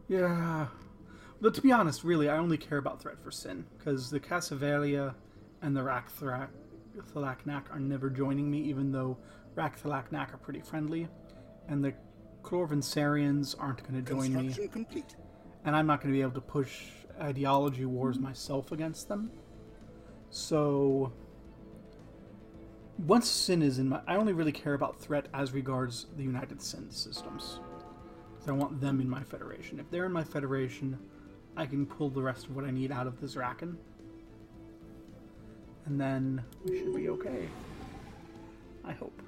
Yeah. But to be honest, really, I only care about threat for Sin, because the Cassavelia and the Thalaknak are never joining me, even though Thalaknak are pretty friendly, and the Clorvansarians aren't going to join me.
Complete.
And I'm not going to be able to push ideology wars myself against them. So once Sin is in my... I only really care about threat as regards the United Sin systems. I want them in my Federation. If they're in my Federation, I can pull the rest of what I need out of the Zrakan. And then we should be okay. I hope.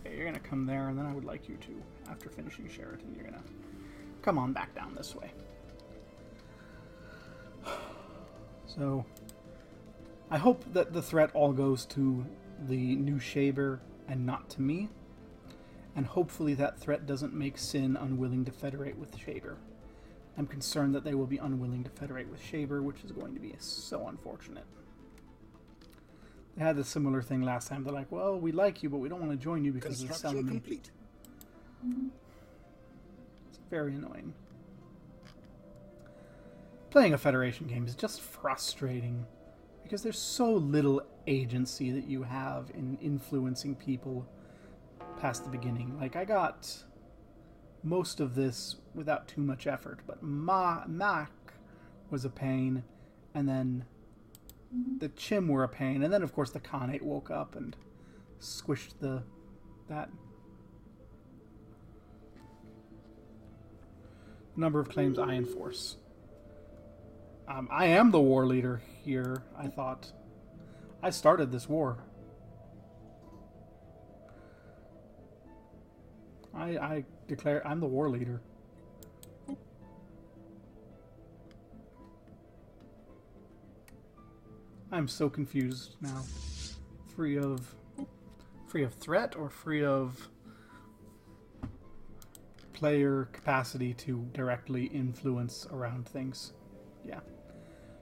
Okay, you're going to come there, and then I would like you to, after finishing Sheraton, you're going to come on back down this way. So, I hope that the threat all goes to the new Shaber and not to me, and hopefully that threat doesn't make Sin unwilling to federate with Shaber. I'm concerned that they will be unwilling to federate with Shaber, which is going to be so unfortunate. They had a similar thing last time. They're like, well, we like you, but we don't want to join you because it's selling me.
Complete.
It's very annoying. Playing a Federation game is just frustrating, because there's so little agency that you have in influencing people past the beginning. Like, I got most of this without too much effort, but Mac was a pain, and then the Chim were a pain, and then of course the Khanate woke up and squished that number of claims I enforce. I am the war leader here, I thought. I started this war. I declare I'm the war leader. I'm so confused now. Free of threat or free of player capacity to directly influence around things. Yeah.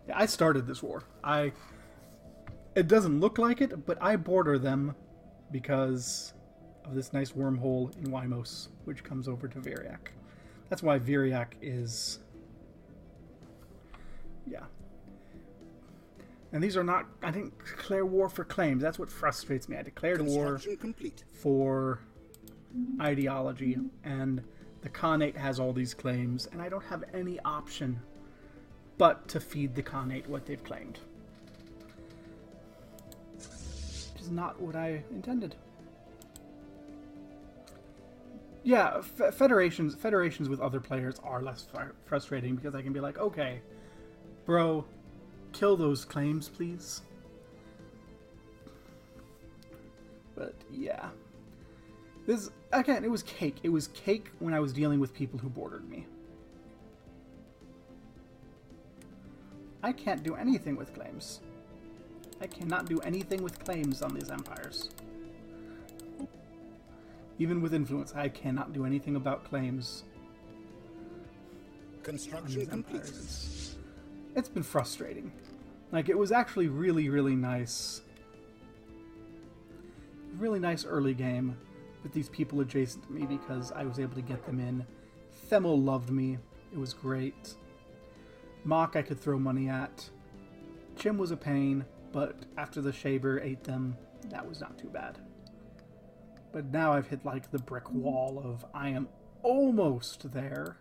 Yeah, I started this war. It doesn't look like it, but I border them because of this nice wormhole in Wymos, which comes over to Viriac. That's why Viriac is... Yeah. And these are not... I didn't declare war for claims. That's what frustrates me. I declared war for ideology, and the Khanate has all these claims, and I don't have any option but to feed the Khanate what they've claimed. Which is not what I intended. Yeah, federations with other players are less frustrating, because I can be like, okay, bro, kill those claims, please. But yeah, again, it was cake. It was cake when I was dealing with people who bordered me. I can't do anything with claims. I cannot do anything with claims on these empires. Even with influence, I cannot do anything about claims.
Construction complete.
It's been frustrating. Like, it was actually really, really nice. Really nice early game with these people adjacent to me because I was able to get them in. Themel loved me. It was great. Mock I could throw money at. Chim was a pain, but after the Shaber ate them, that was not too bad. But now I've hit like the brick wall of I am almost there.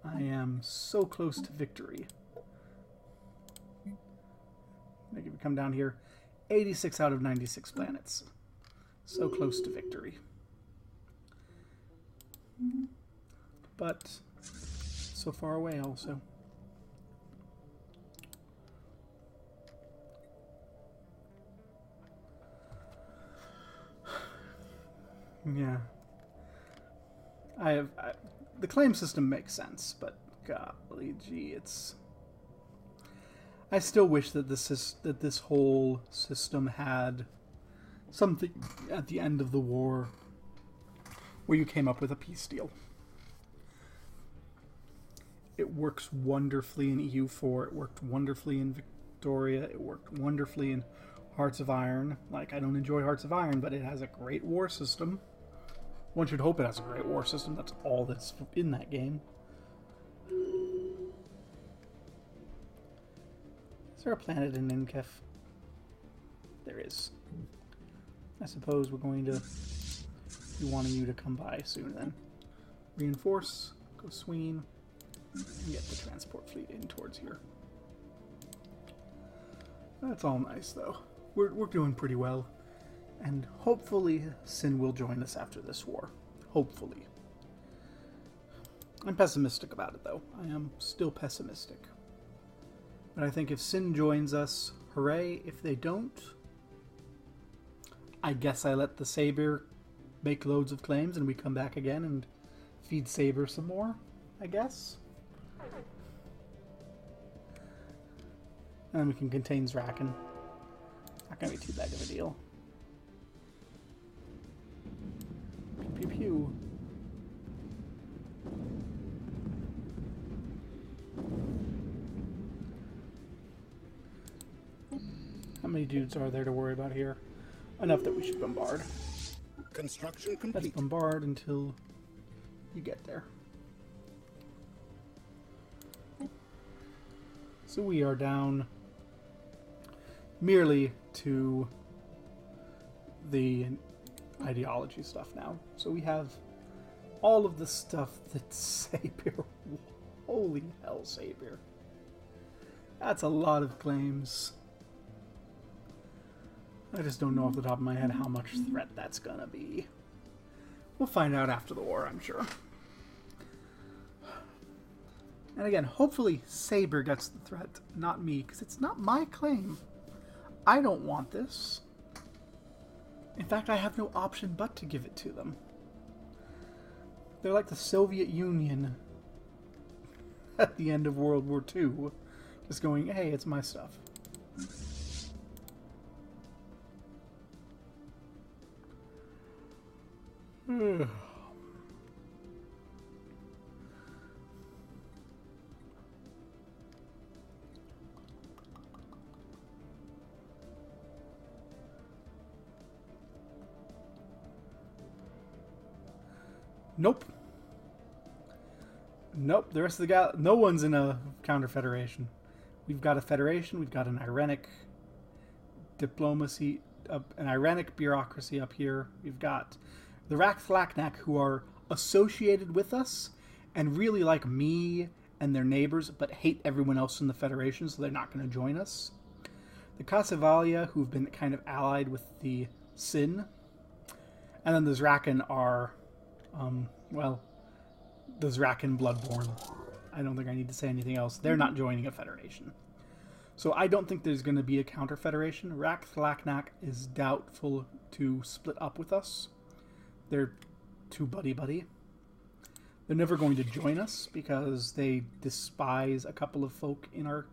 I am so close to victory. Make it come down here. 86 out of 96 planets. So close to victory. But so far away also. Yeah. The claim system makes sense, but golly gee, it's... I still wish that this whole system had something at the end of the war where you came up with a peace deal. It works wonderfully in EU4, it worked wonderfully in Victoria, it worked wonderfully in Hearts of Iron. Like, I don't enjoy Hearts of Iron, but it has a great war system. One should hope it has a great war system. That's all that's in that game. Is there a planet in Ninkef? There is. I suppose we're going to be wanting you to come by soon then. Reinforce, go swinging, and get the transport fleet in towards here. That's all nice though. We're doing pretty well. And hopefully Sin will join us after this war. Hopefully. I'm pessimistic about it, though. I am still pessimistic. But I think if Sin joins us, hooray. If they don't, I guess I let the Saber make loads of claims and we come back again and feed Saber some more, I guess. And then we can contain Zraken. Not gonna be too big of a deal. Pew pew. How many dudes are there to worry about here? Enough that we should bombard.
Construction complete.
Let's bombard until you get there. So we are down merely to the ideology stuff now. So we have all of the stuff that Saber... Holy hell, Saber. That's a lot of claims. I just don't know off the top of my head how much threat that's gonna be. We'll find out after the war, I'm sure. And again, hopefully Saber gets the threat, not me, because it's not my claim. I don't want this. In fact, I have no option but to give it to them. They're like the Soviet Union at the end of World War II. Just going, hey, it's my stuff. Nope. Nope, the rest of the guy, no one's in a counter-federation. We've got a federation, we've got an Irenic diplomacy, an Irenic bureaucracy up here. We've got the Rakthlaknak, who are associated with us and really like me and their neighbors, but hate everyone else in the federation, so they're not going to join us. The Kasavalia, who've been kind of allied with the Sin. And then the Zraken are... well, the Zraken Bloodborne. I don't think I need to say anything else. They're not joining a federation. So I don't think there's going to be a counter-federation. Rakthlaknak is doubtful to split up with us. They're too buddy-buddy. They're never going to join us because they despise a couple of folk in our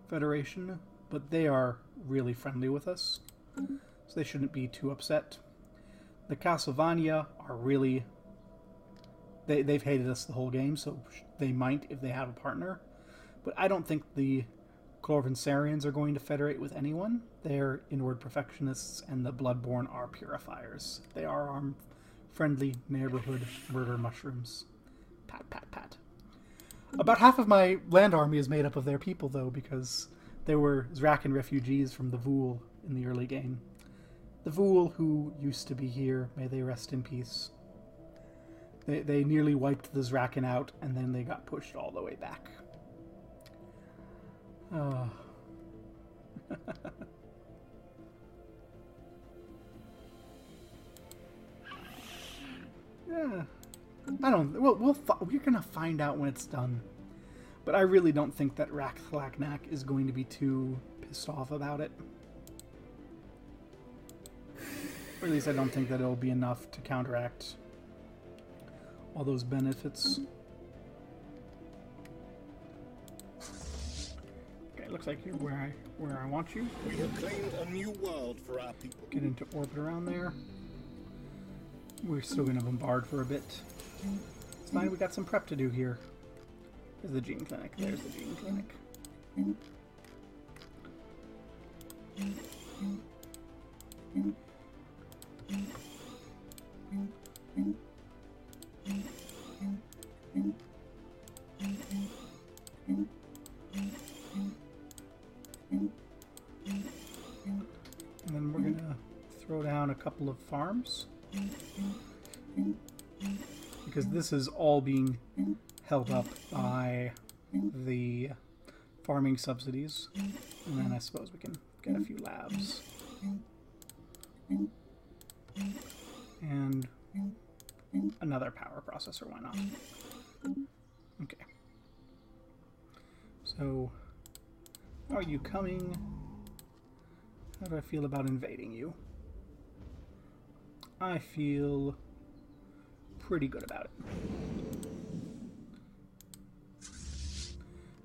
Federation, but they are really friendly with us, so they shouldn't be too upset. The Castlevania are really... They've hated us the whole game, so they might if they have a partner. But I don't think the Corvinsarians are going to federate with anyone. They're inward perfectionists, and the Bloodborne are purifiers. They are our friendly neighborhood murder mushrooms. Pat, pat, pat. About half of my land army is made up of their people, though, because they were Zrakan refugees from the Vul in the early game. The Vul, who used to be here, may they rest in peace. They nearly wiped the Zrakan out, and then they got pushed all the way back. Yeah. I don't... We're gonna find out when it's done. But I really don't think that Rakhlaknak is going to be too pissed off about it. Or at least I don't think that it'll be enough to counteract all those benefits. Okay, looks like you're where I want you.
We have claimed a new world for our people.
Get into orbit around there. We're still gonna bombard for a bit. It's fine, we got some prep to do here. There's the gene clinic. There's the gene clinic. And then we're gonna throw down a couple of farms. Because this is all being held up by the farming subsidies. And then I suppose we can get a few labs. And another power processor, why not? Okay. So, are you coming? How do I feel about invading you? I feel pretty good about it.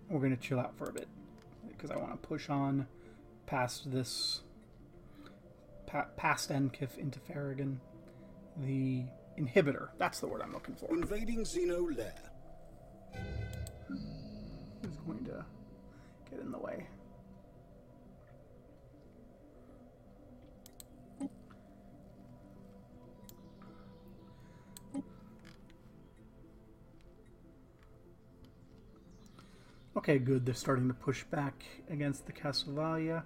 We're going to chill out for a bit because I want to push on past this, past Enkif into Farragon. The inhibitor, that's the word I'm looking for.
Invading Xeno lair.
Is going to get in the way. Okay, good. They're starting to push back against the Castlevania.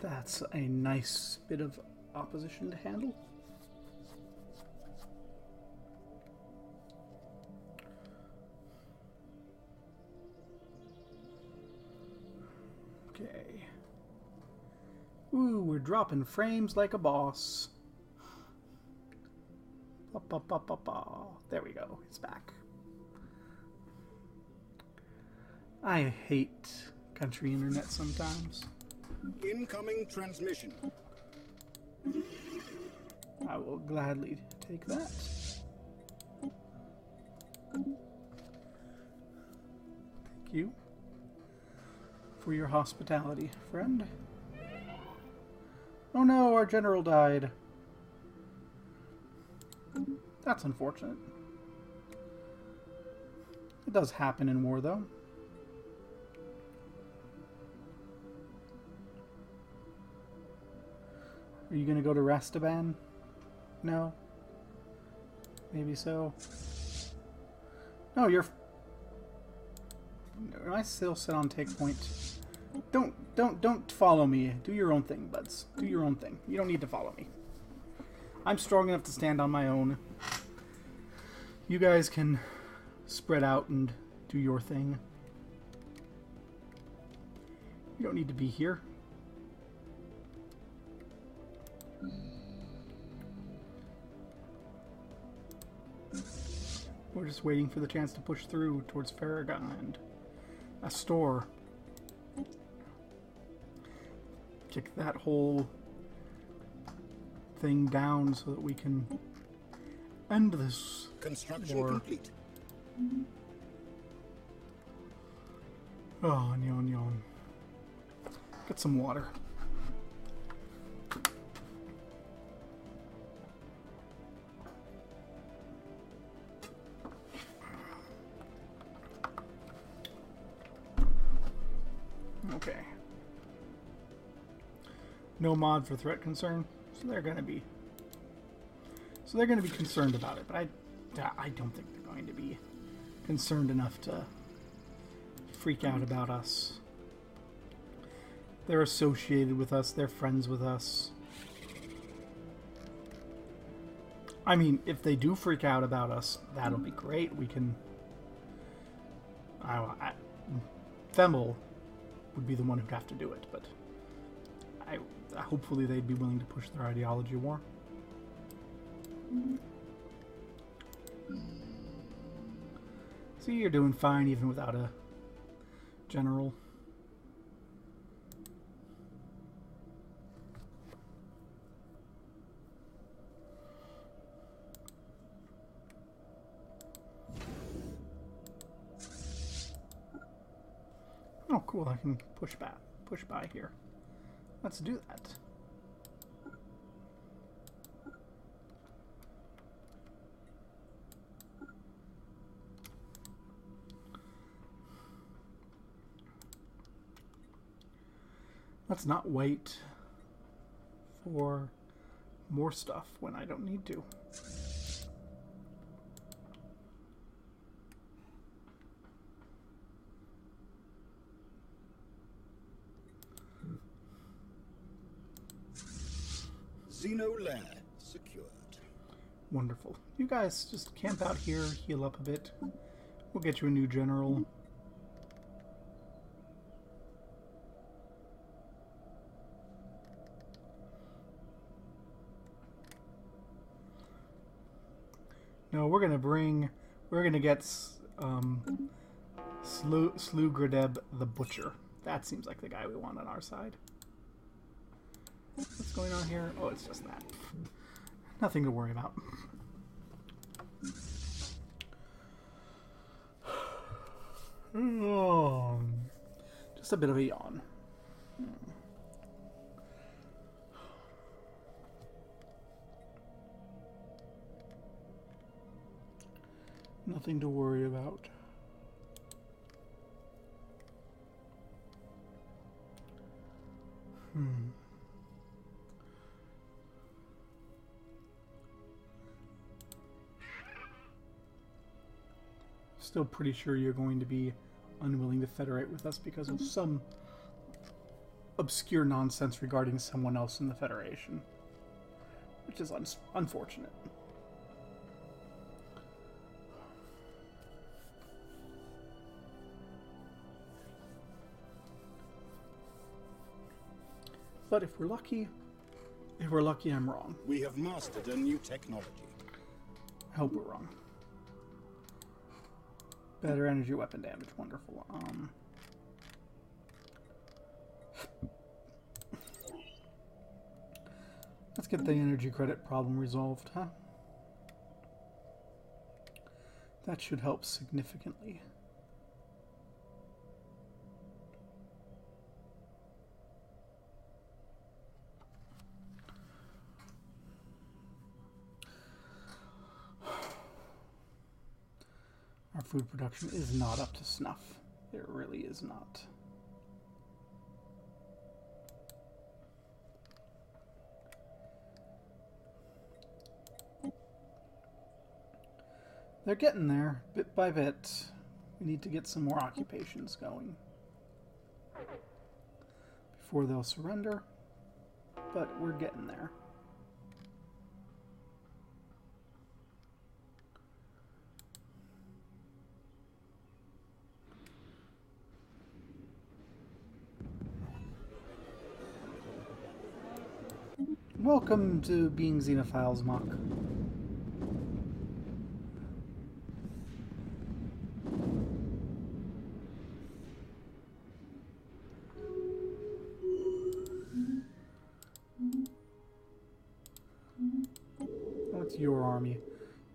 That's a nice bit of opposition to handle. Okay. Ooh, we're dropping frames like a boss. There we go. It's back. I hate country internet sometimes.
Incoming transmission.
I will gladly take that. Thank you for your hospitality, friend. Oh no, our general died. That's unfortunate. It does happen in war, though. Are you gonna go to Rastaban? No? Maybe so. No, you're... Am I still set on take point? Don't follow me. Do your own thing, buds. Do your own thing. You don't need to follow me. I'm strong enough to stand on my own. You guys can spread out and do your thing. You don't need to be here. We're just waiting for the chance to push through towards Farragon and a store. Kick that whole thing down so that we can end this
Construction
war.
complete.
Oh, nyon nyon. Get some water. Okay. No mod for threat concern, so they're gonna be concerned about it, but I don't think they're going to be concerned enough to freak out about us. They're associated with us, they're friends with us. I mean, if they do freak out about us, that'll be great. We can... Themel would be the one who'd have to do it, but hopefully they'd be willing to push their ideology war. See, you're doing fine even without a general. Oh, cool! I can push by here. Let's do that. Let's not wait for more stuff when I don't need to.
Xeno lair secured.
Wonderful. You guys just camp out here, heal up a bit. We'll get you a new general. No, we're gonna get Slugradeb the Butcher. That seems like the guy we want on our side. What's going on here? Oh, it's just that. Nothing to worry about. Just a bit of a yawn. Nothing to worry about. Still pretty sure you're going to be unwilling to federate with us because of some obscure nonsense regarding someone else in the Federation, which is unfortunate. But if we're lucky, I'm wrong.
We have mastered a new technology.
I hope we're wrong. Better energy weapon damage, wonderful. Let's get the energy credit problem resolved, huh? That should help significantly. Our food production is not up to snuff. It really is not. They're getting there, bit by bit. We need to get some more occupations going before they'll surrender, but we're getting there. Welcome to being Xenophiles, Mock. with your army?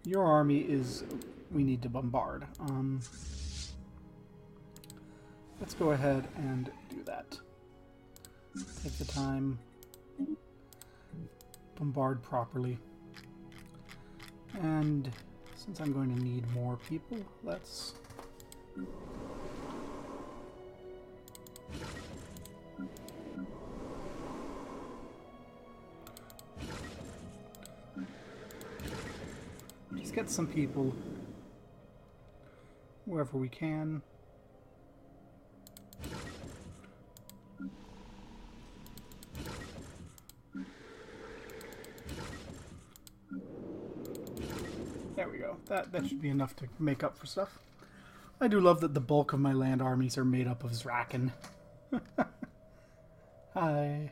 Your army is... we need to bombard. Let's go ahead and do that. Take the time. Bombard properly. And since I'm going to need more people, let's... just get some people wherever we can. There we go. That should be enough to make up for stuff. I do love that the bulk of my land armies are made up of Zraken. Hi.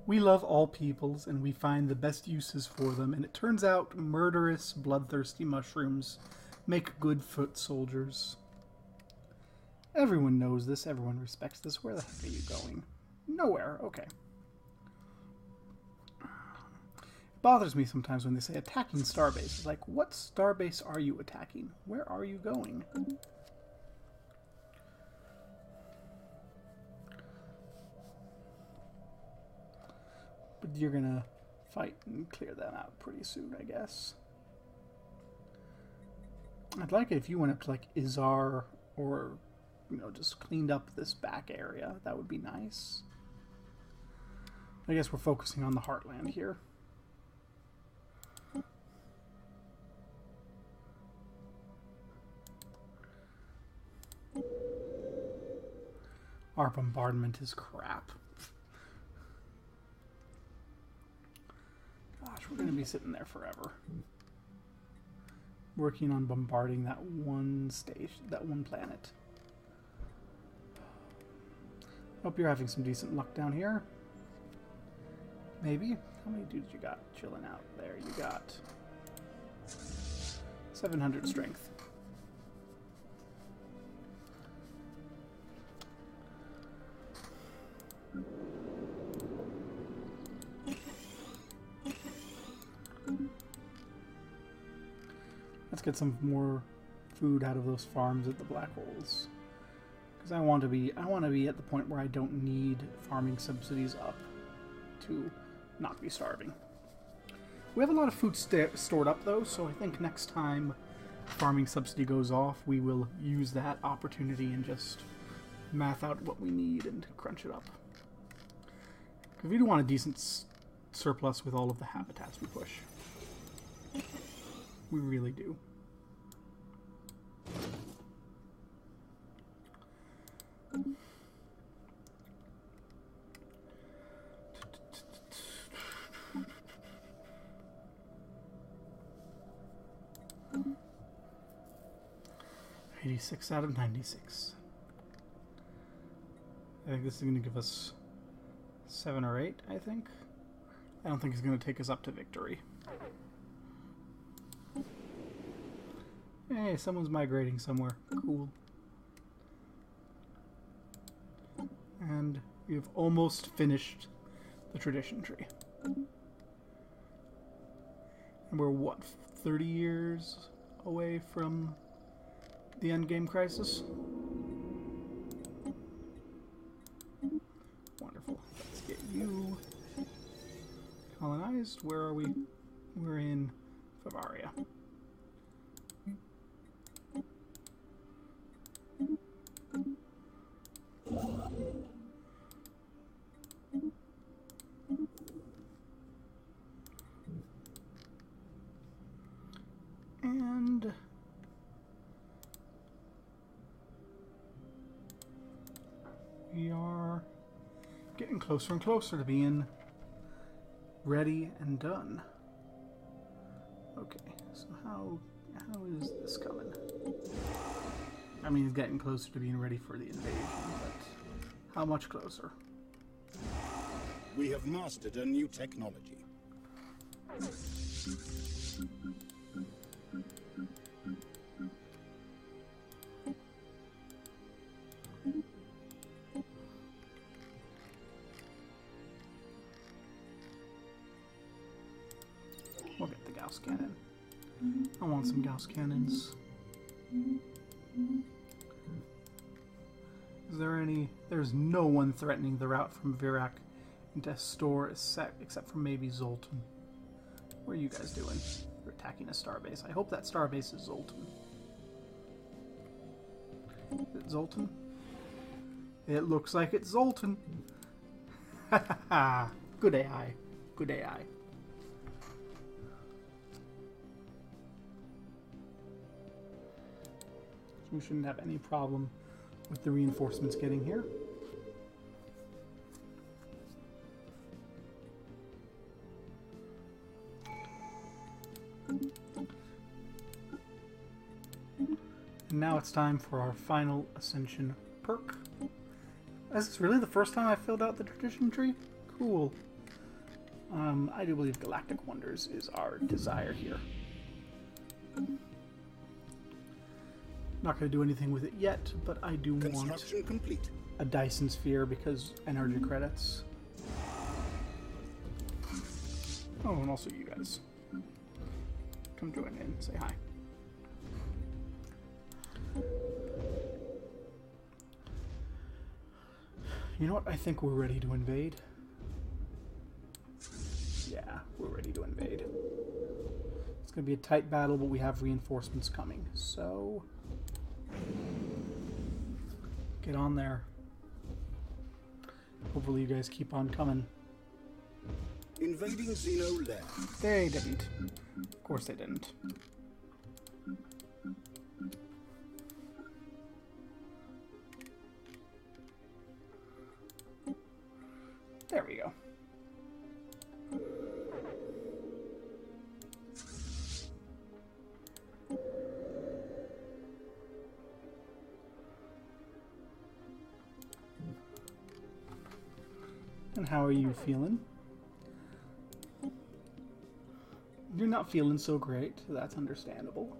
We love all peoples, and we find the best uses for them, and it turns out murderous, bloodthirsty mushrooms make good foot soldiers. Everyone knows this, everyone respects this. Where the heck are you going? Nowhere, okay. It bothers me sometimes when they say attacking starbase. It's like, what starbase are you attacking? Where are you going? But you're gonna fight and clear them out pretty soon, I guess. I'd like it if you went up to like Izar or, you know, just cleaned up this back area. That would be nice. I guess we're focusing on the Heartland here. Our bombardment is crap. Gosh, we're going to be sitting there forever. Working on bombarding that one station, that one planet. Hope you're having some decent luck down here. Maybe? How many dudes you got chilling out there? You got 700 strength. Let's get some more food out of those farms at the black holes, because I want to be at the point where I don't need farming subsidies up to not be starving. We have a lot of food stored up though, so I think next time farming subsidy goes off, we will use that opportunity and just math out what we need and crunch it up. Because we do want a decent surplus with all of the habitats we push. We really do. $86 out of 96. I think this is going to give us 7 or 8, I think. I don't think it's going to take us up to victory. Hey, someone's migrating somewhere. Cool. And we've almost finished the tradition tree. And we're, what, 30 years away from the endgame crisis? Wonderful. Let's get you colonized. Where are we? We're in Bavaria. And we are getting closer and closer to being ready and done. Okay, so how is this coming? I mean, it's getting closer to being ready for the invasion, but how much closer?
We have mastered a new technology.
some Gauss cannons. Is there any... There's no one threatening the route from Virac into Store except for maybe Zoltan. What are you guys doing? You're attacking a starbase. I hope that starbase is Zoltan. Is it Zoltan? It looks like it's Zoltan. Ha ha ha. Good AI. Good AI. We shouldn't have any problem with the reinforcements getting here. And now it's time for our final Ascension perk. Is this really the first time I filled out the tradition tree? Cool. I do believe Galactic Wonders is our desire here. Not going to do anything with it yet, but I do want
complete.
A Dyson Sphere because energy credits. Oh, and also you guys. Come join in, say hi. You know what? I think we're ready to invade. Yeah, we're ready to invade. It's going to be a tight battle, but we have reinforcements coming, so... Get on there. Hopefully you guys keep on coming.
Invading Xeno lair.
They didn't. Of course they didn't. There we go. And how are you feeling? You're not feeling so great. That's understandable.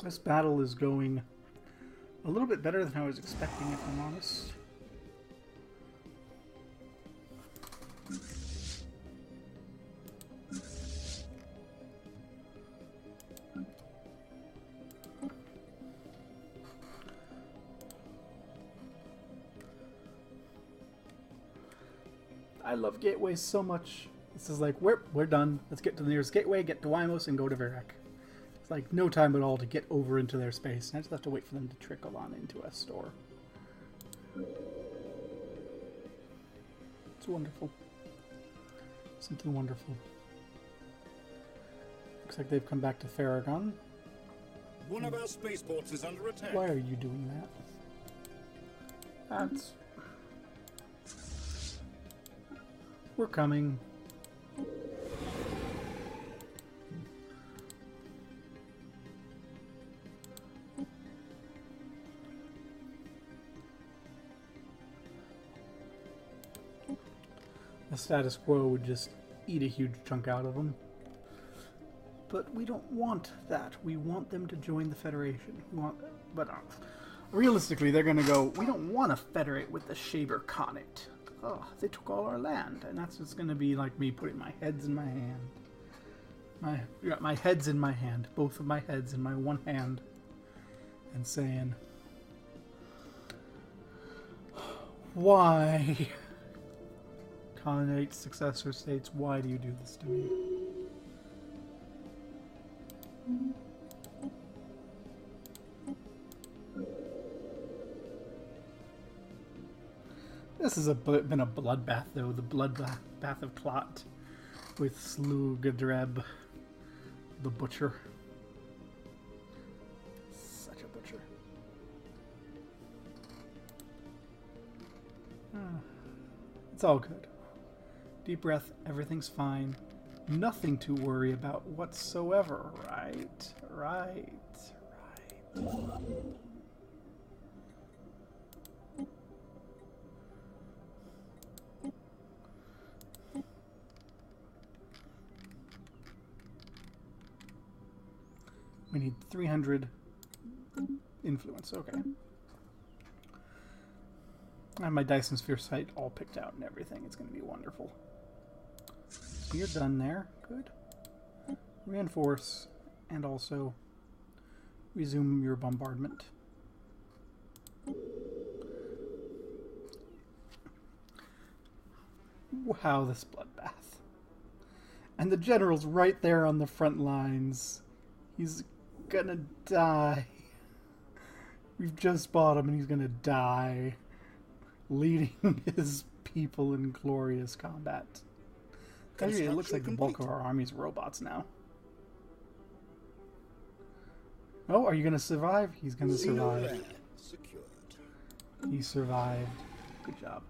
This battle is going a little bit better than I was expecting, if I'm honest. I love gateways so much. This is like, we're done. Let's get to the nearest gateway, get to Wymos, and go to Virac. It's like no time at all to get over into their space. And I just have to wait for them to trickle on into a store. It's wonderful. Something wonderful. Looks like they've come back to Farragon.
One of our spaceports is under attack.
Why are you doing that? That's... We're coming. The status quo would just eat a huge chunk out of them. But we don't want that. We want them to join the Federation. Realistically, they're going to go, we don't want to federate with the Shaber Khanate. Oh, they took all our land. And that's just going to be like me putting my heads in my hand. My heads in my hand. Both of my heads in my one hand. And saying, why? Khanate successor states, why do you do this to me? This has been a bloodbath, though. The bloodbath of Clot with Slugadreb, the Butcher. Such a butcher. It's all good. Deep breath, everything's fine. Nothing to worry about whatsoever, right? Right. We need 300 influence. Okay. I have my Dyson Sphere site all picked out and everything. It's going to be wonderful. So you're done there. Good. Reinforce and also resume your bombardment. Wow, this bloodbath. And the general's right there on the front lines. He's gonna die. We've just bought him and he's gonna die. Leading his people in glorious combat. Actually, it looks like the bulk of our army's robots now. Oh, are you gonna survive? He's gonna survive. He survived. Good job.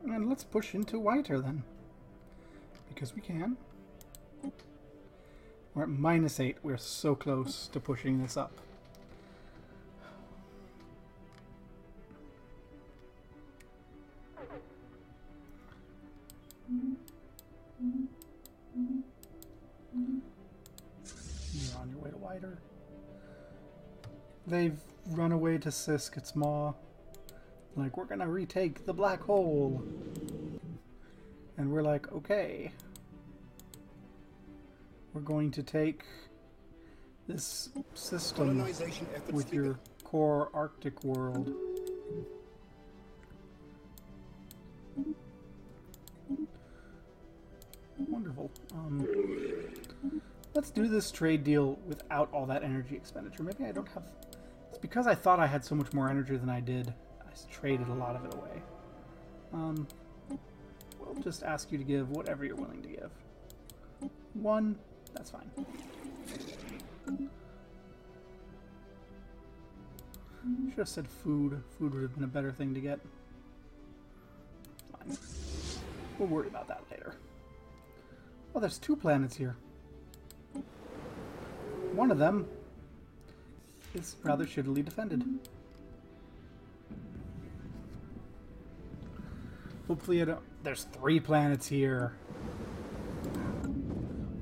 And let's push into whiter then. Because we can. We're at -8. We're so close to pushing this up. You're on your way to whiter. They've run away to Sisk. It's Maw. Like, we're gonna retake the black hole. And we're like, okay. We're going to take this system with your core Arctic world. Wonderful. Let's do this trade deal without all that energy expenditure. Maybe I don't have... It's because I thought I had so much more energy than I did. Traded a lot of it away. We'll just ask you to give whatever you're willing to give. 1, that's fine. Should have said food. Food would have been a better thing to get. Fine. We'll worry about that later. Oh, there's 2 planets here. One of them is rather shittily defended. Hopefully I don't... There's 3 planets here.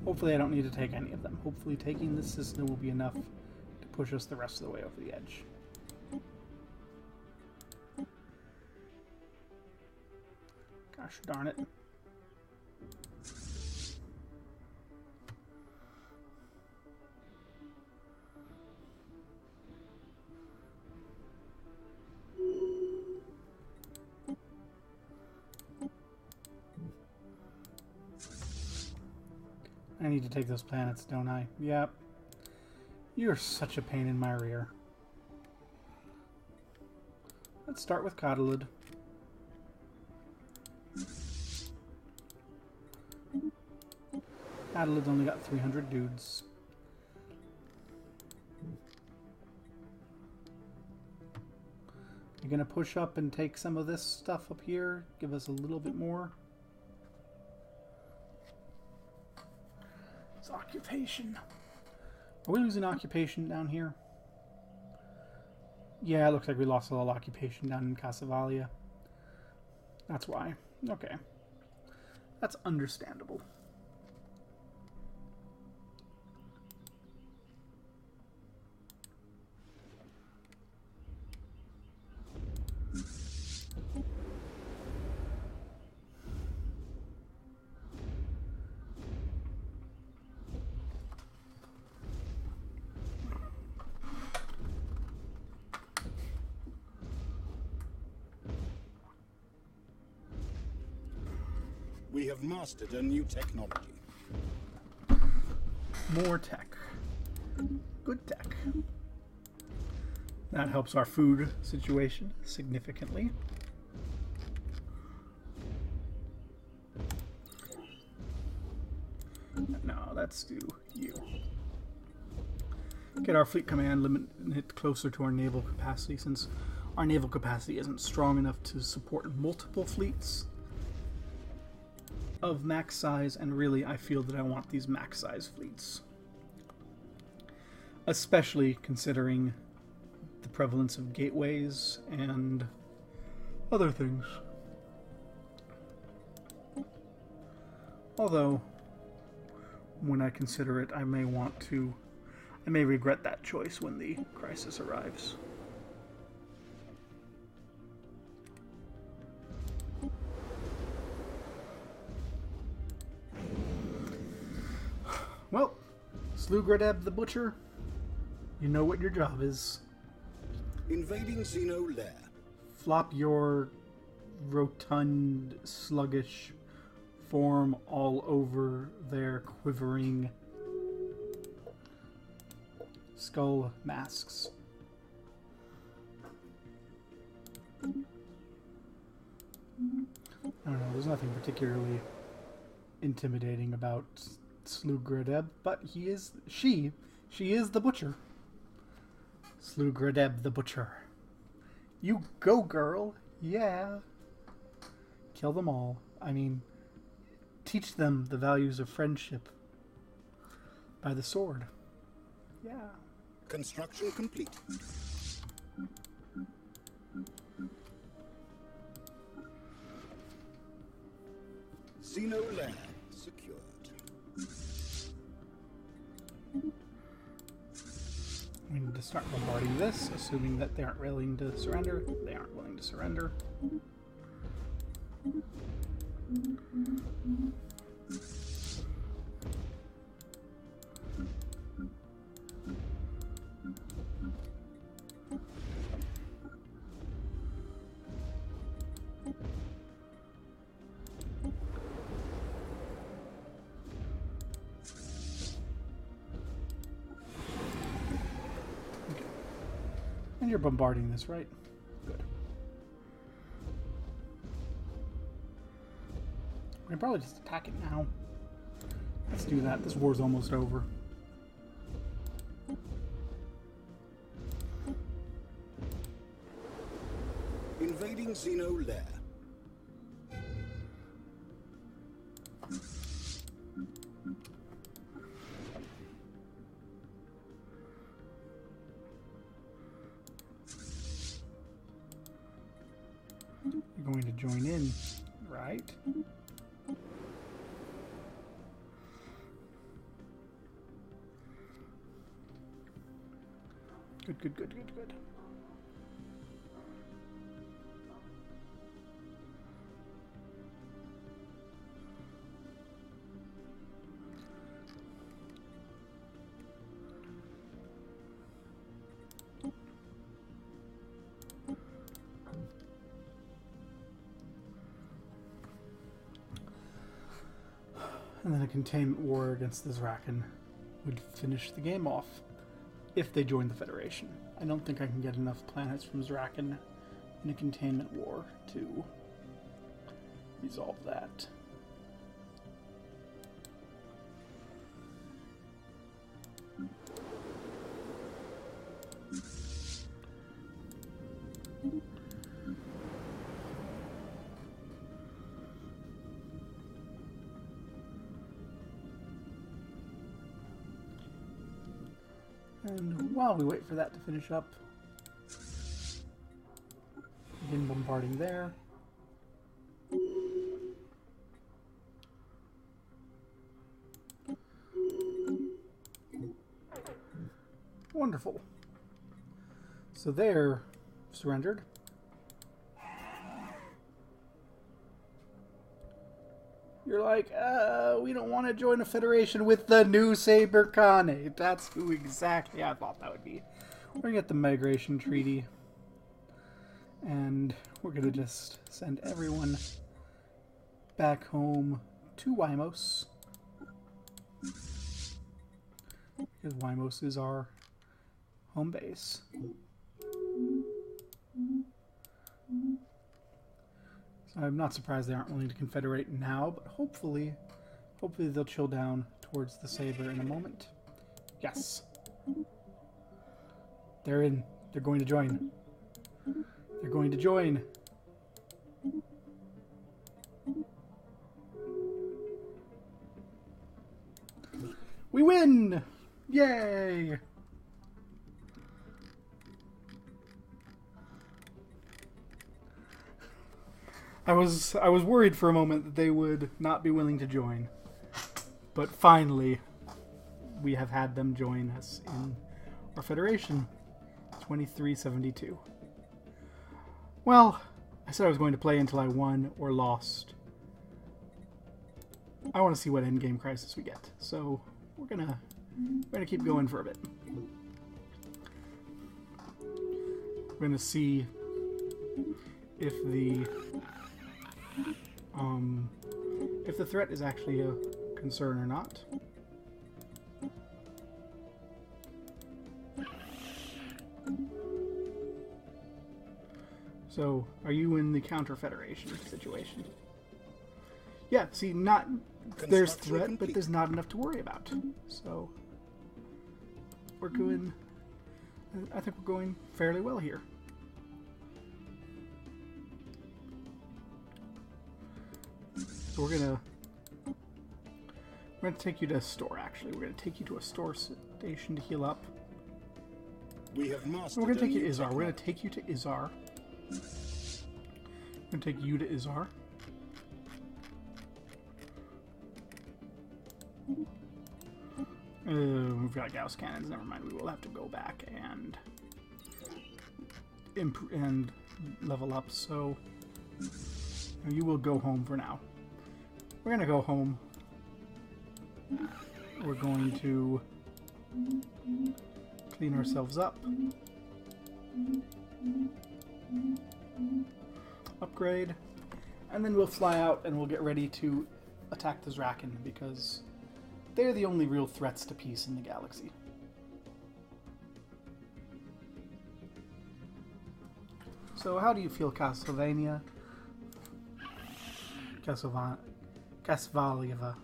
Hopefully I don't need to take any of them. Hopefully taking this system will be enough to push us the rest of the way over the edge. Gosh darn it. I need to take those planets, don't I? Yep. You're such a pain in my rear. Let's start with Catalid. Catalid's only got 300 dudes. You're gonna push up and take some of this stuff up here? Give us a little bit more? It's occupation. Are we losing occupation down here? Yeah, it looks like we lost a little occupation down in Casavalia. That's why. Okay. That's understandable.
We have mastered a new technology.
More tech. Good tech. That helps our food situation significantly. No, let's do you. Get our fleet command limit closer to our naval capacity, since our naval capacity isn't strong enough to support multiple fleets. of max size, and really I feel that I want these max size fleets. Especially considering the prevalence of gateways and other things. Although, when I consider it, I may regret that choice when the crisis arrives. Well, Slugradeb the Butcher, you know what your job is.
Invading Xeno lair.
Flop your rotund, sluggish form all over their quivering skull masks. I don't know, there's nothing particularly intimidating about Slugradeb, but she is the Butcher. Slugradeb the Butcher. You go, girl. Yeah. Kill them all. I mean, teach them the values of friendship by the sword. Yeah.
Construction complete. Xeno lair secured.
We need to start bombarding this, assuming that they aren't willing to surrender. They aren't willing to surrender. And you're bombarding this, right? Good. We can probably just attack it now. Let's do that. This war's almost over.
Invading Xeno lair.
You're going to join in, right? Good, good, good, good, good. And then a containment war against the Zrakan would finish the game off, if they join the Federation. I don't think I can get enough planets from Zrakan in a containment war to resolve that. And while we wait for that to finish up, begin bombarding there. Wonderful. So they're surrendered. You're like, we don't want to join a federation with the new Saber Khanate. That's who exactly I thought that would be. We're going to get the migration treaty. And we're going to just send everyone back home to Wymos. Because Wymos is our home base. So I'm not surprised they aren't willing to confederate now, but hopefully they'll chill down towards the Saber in a moment. Yes. They're in. They're going to join. They're going to join. We win! Yay! I was worried for a moment that they would not be willing to join. But finally, we have had them join us in our Federation. 2372. Well, I said I was going to play until I won or lost. I want to see what endgame crisis we get, so we're gonna keep going for a bit. We're gonna see if the threat is actually a concern or not. So, are you in the counter-federation situation? Yeah, see, there's threat, complete. But there's not enough to worry about. So, we're going, I think we're going fairly well here. So we're gonna take you to a store, actually. We're gonna take you to a store station to heal up.
We have mastered.
We're gonna take you to Izar. We're gonna take you to Izar. I'm going to take you to Izar. We've got Gauss cannons. Never mind. We will have to go back and level up. So you will go home for now. We're going to go home. We're going to clean ourselves up. Upgrade, and then we'll fly out and we'll get ready to attack the Zraken because they're the only real threats to peace in the galaxy. So how do you feel, Castlevania? Casvalieva.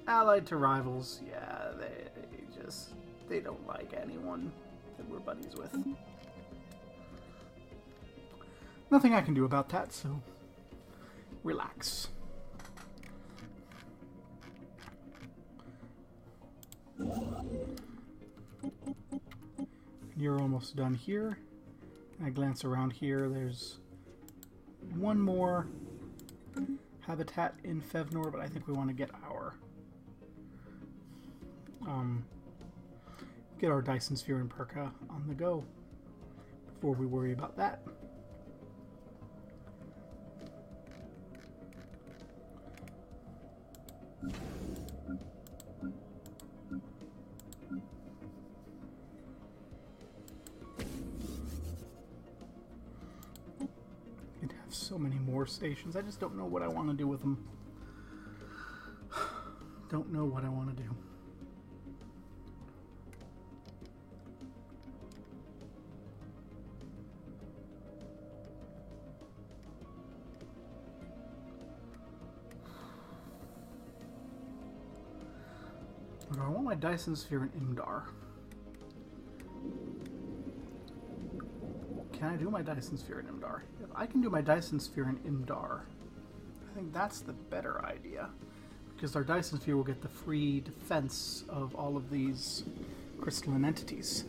Allied to rivals, yeah, they don't like anyone that we're buddies with. Nothing I can do about that, so relax. You're almost done here. I glance around here. There's one more habitat in Fevnor, but I think we want to get our Dyson Sphere and Perka on the go before we worry about that. You'd have so many more stations. I just don't know what I want to do with them. Don't know what I want to do. I want my Dyson Sphere in Imdar. Can I do my Dyson Sphere in Imdar? If I can do my Dyson Sphere in Imdar, I think that's the better idea. Because our Dyson Sphere will get the free defense of all of these crystalline entities.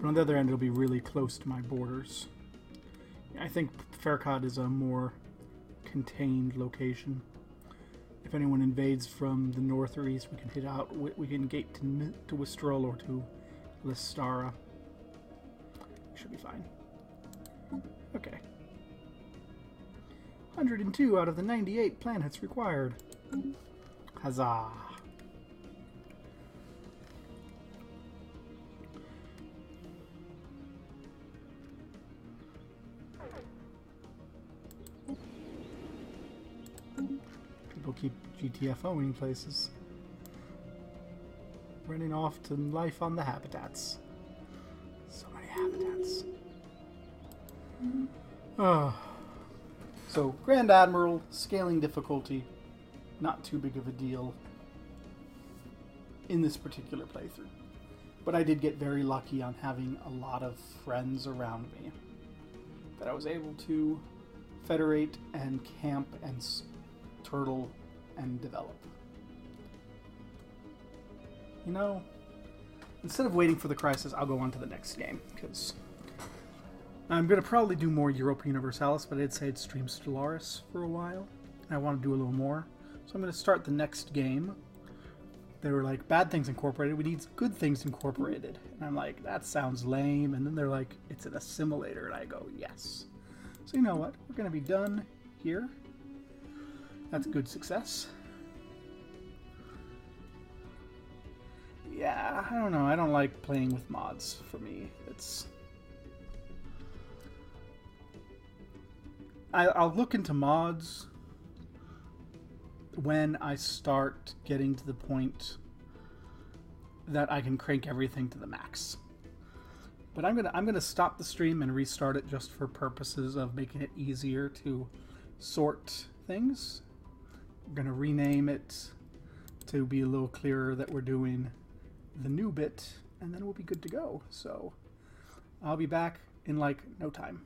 But on the other end, it'll be really close to my borders. I think Farrakad is a more contained location. If anyone invades from the north or east, we can hit out. We can gate to Wistrol or to Listara. Should be fine. Okay. 102 out of the 98 planets required. Huzzah! People keep GTFOing places. Running off to life on the habitats. So many habitats. So, Grand Admiral, scaling difficulty, not too big of a deal in this particular playthrough. But I did get very lucky on having a lot of friends around me that I was able to federate and camp and turtle and develop. You know, instead of waiting for the crisis, I'll go on to the next game, because I'm going to probably do more Europa Universalis, but I did say I'd stream Stellaris for a while. I want to do a little more. So I'm going to start the next game. They were like, bad things incorporated, we need good things incorporated. And I'm like, that sounds lame. And then they're like, it's an assimilator. And I go, yes. So you know what? We're going to be done here. That's good success. Yeah, I don't know. I don't like playing with mods for me. It's... I'll look into mods when I start getting to the point that I can crank everything to the max. But I'm gonna stop the stream and restart it just for purposes of making it easier to sort things. I'm gonna rename it to be a little clearer that we're doing the new bit, and then we'll be good to go. So I'll be back in like no time.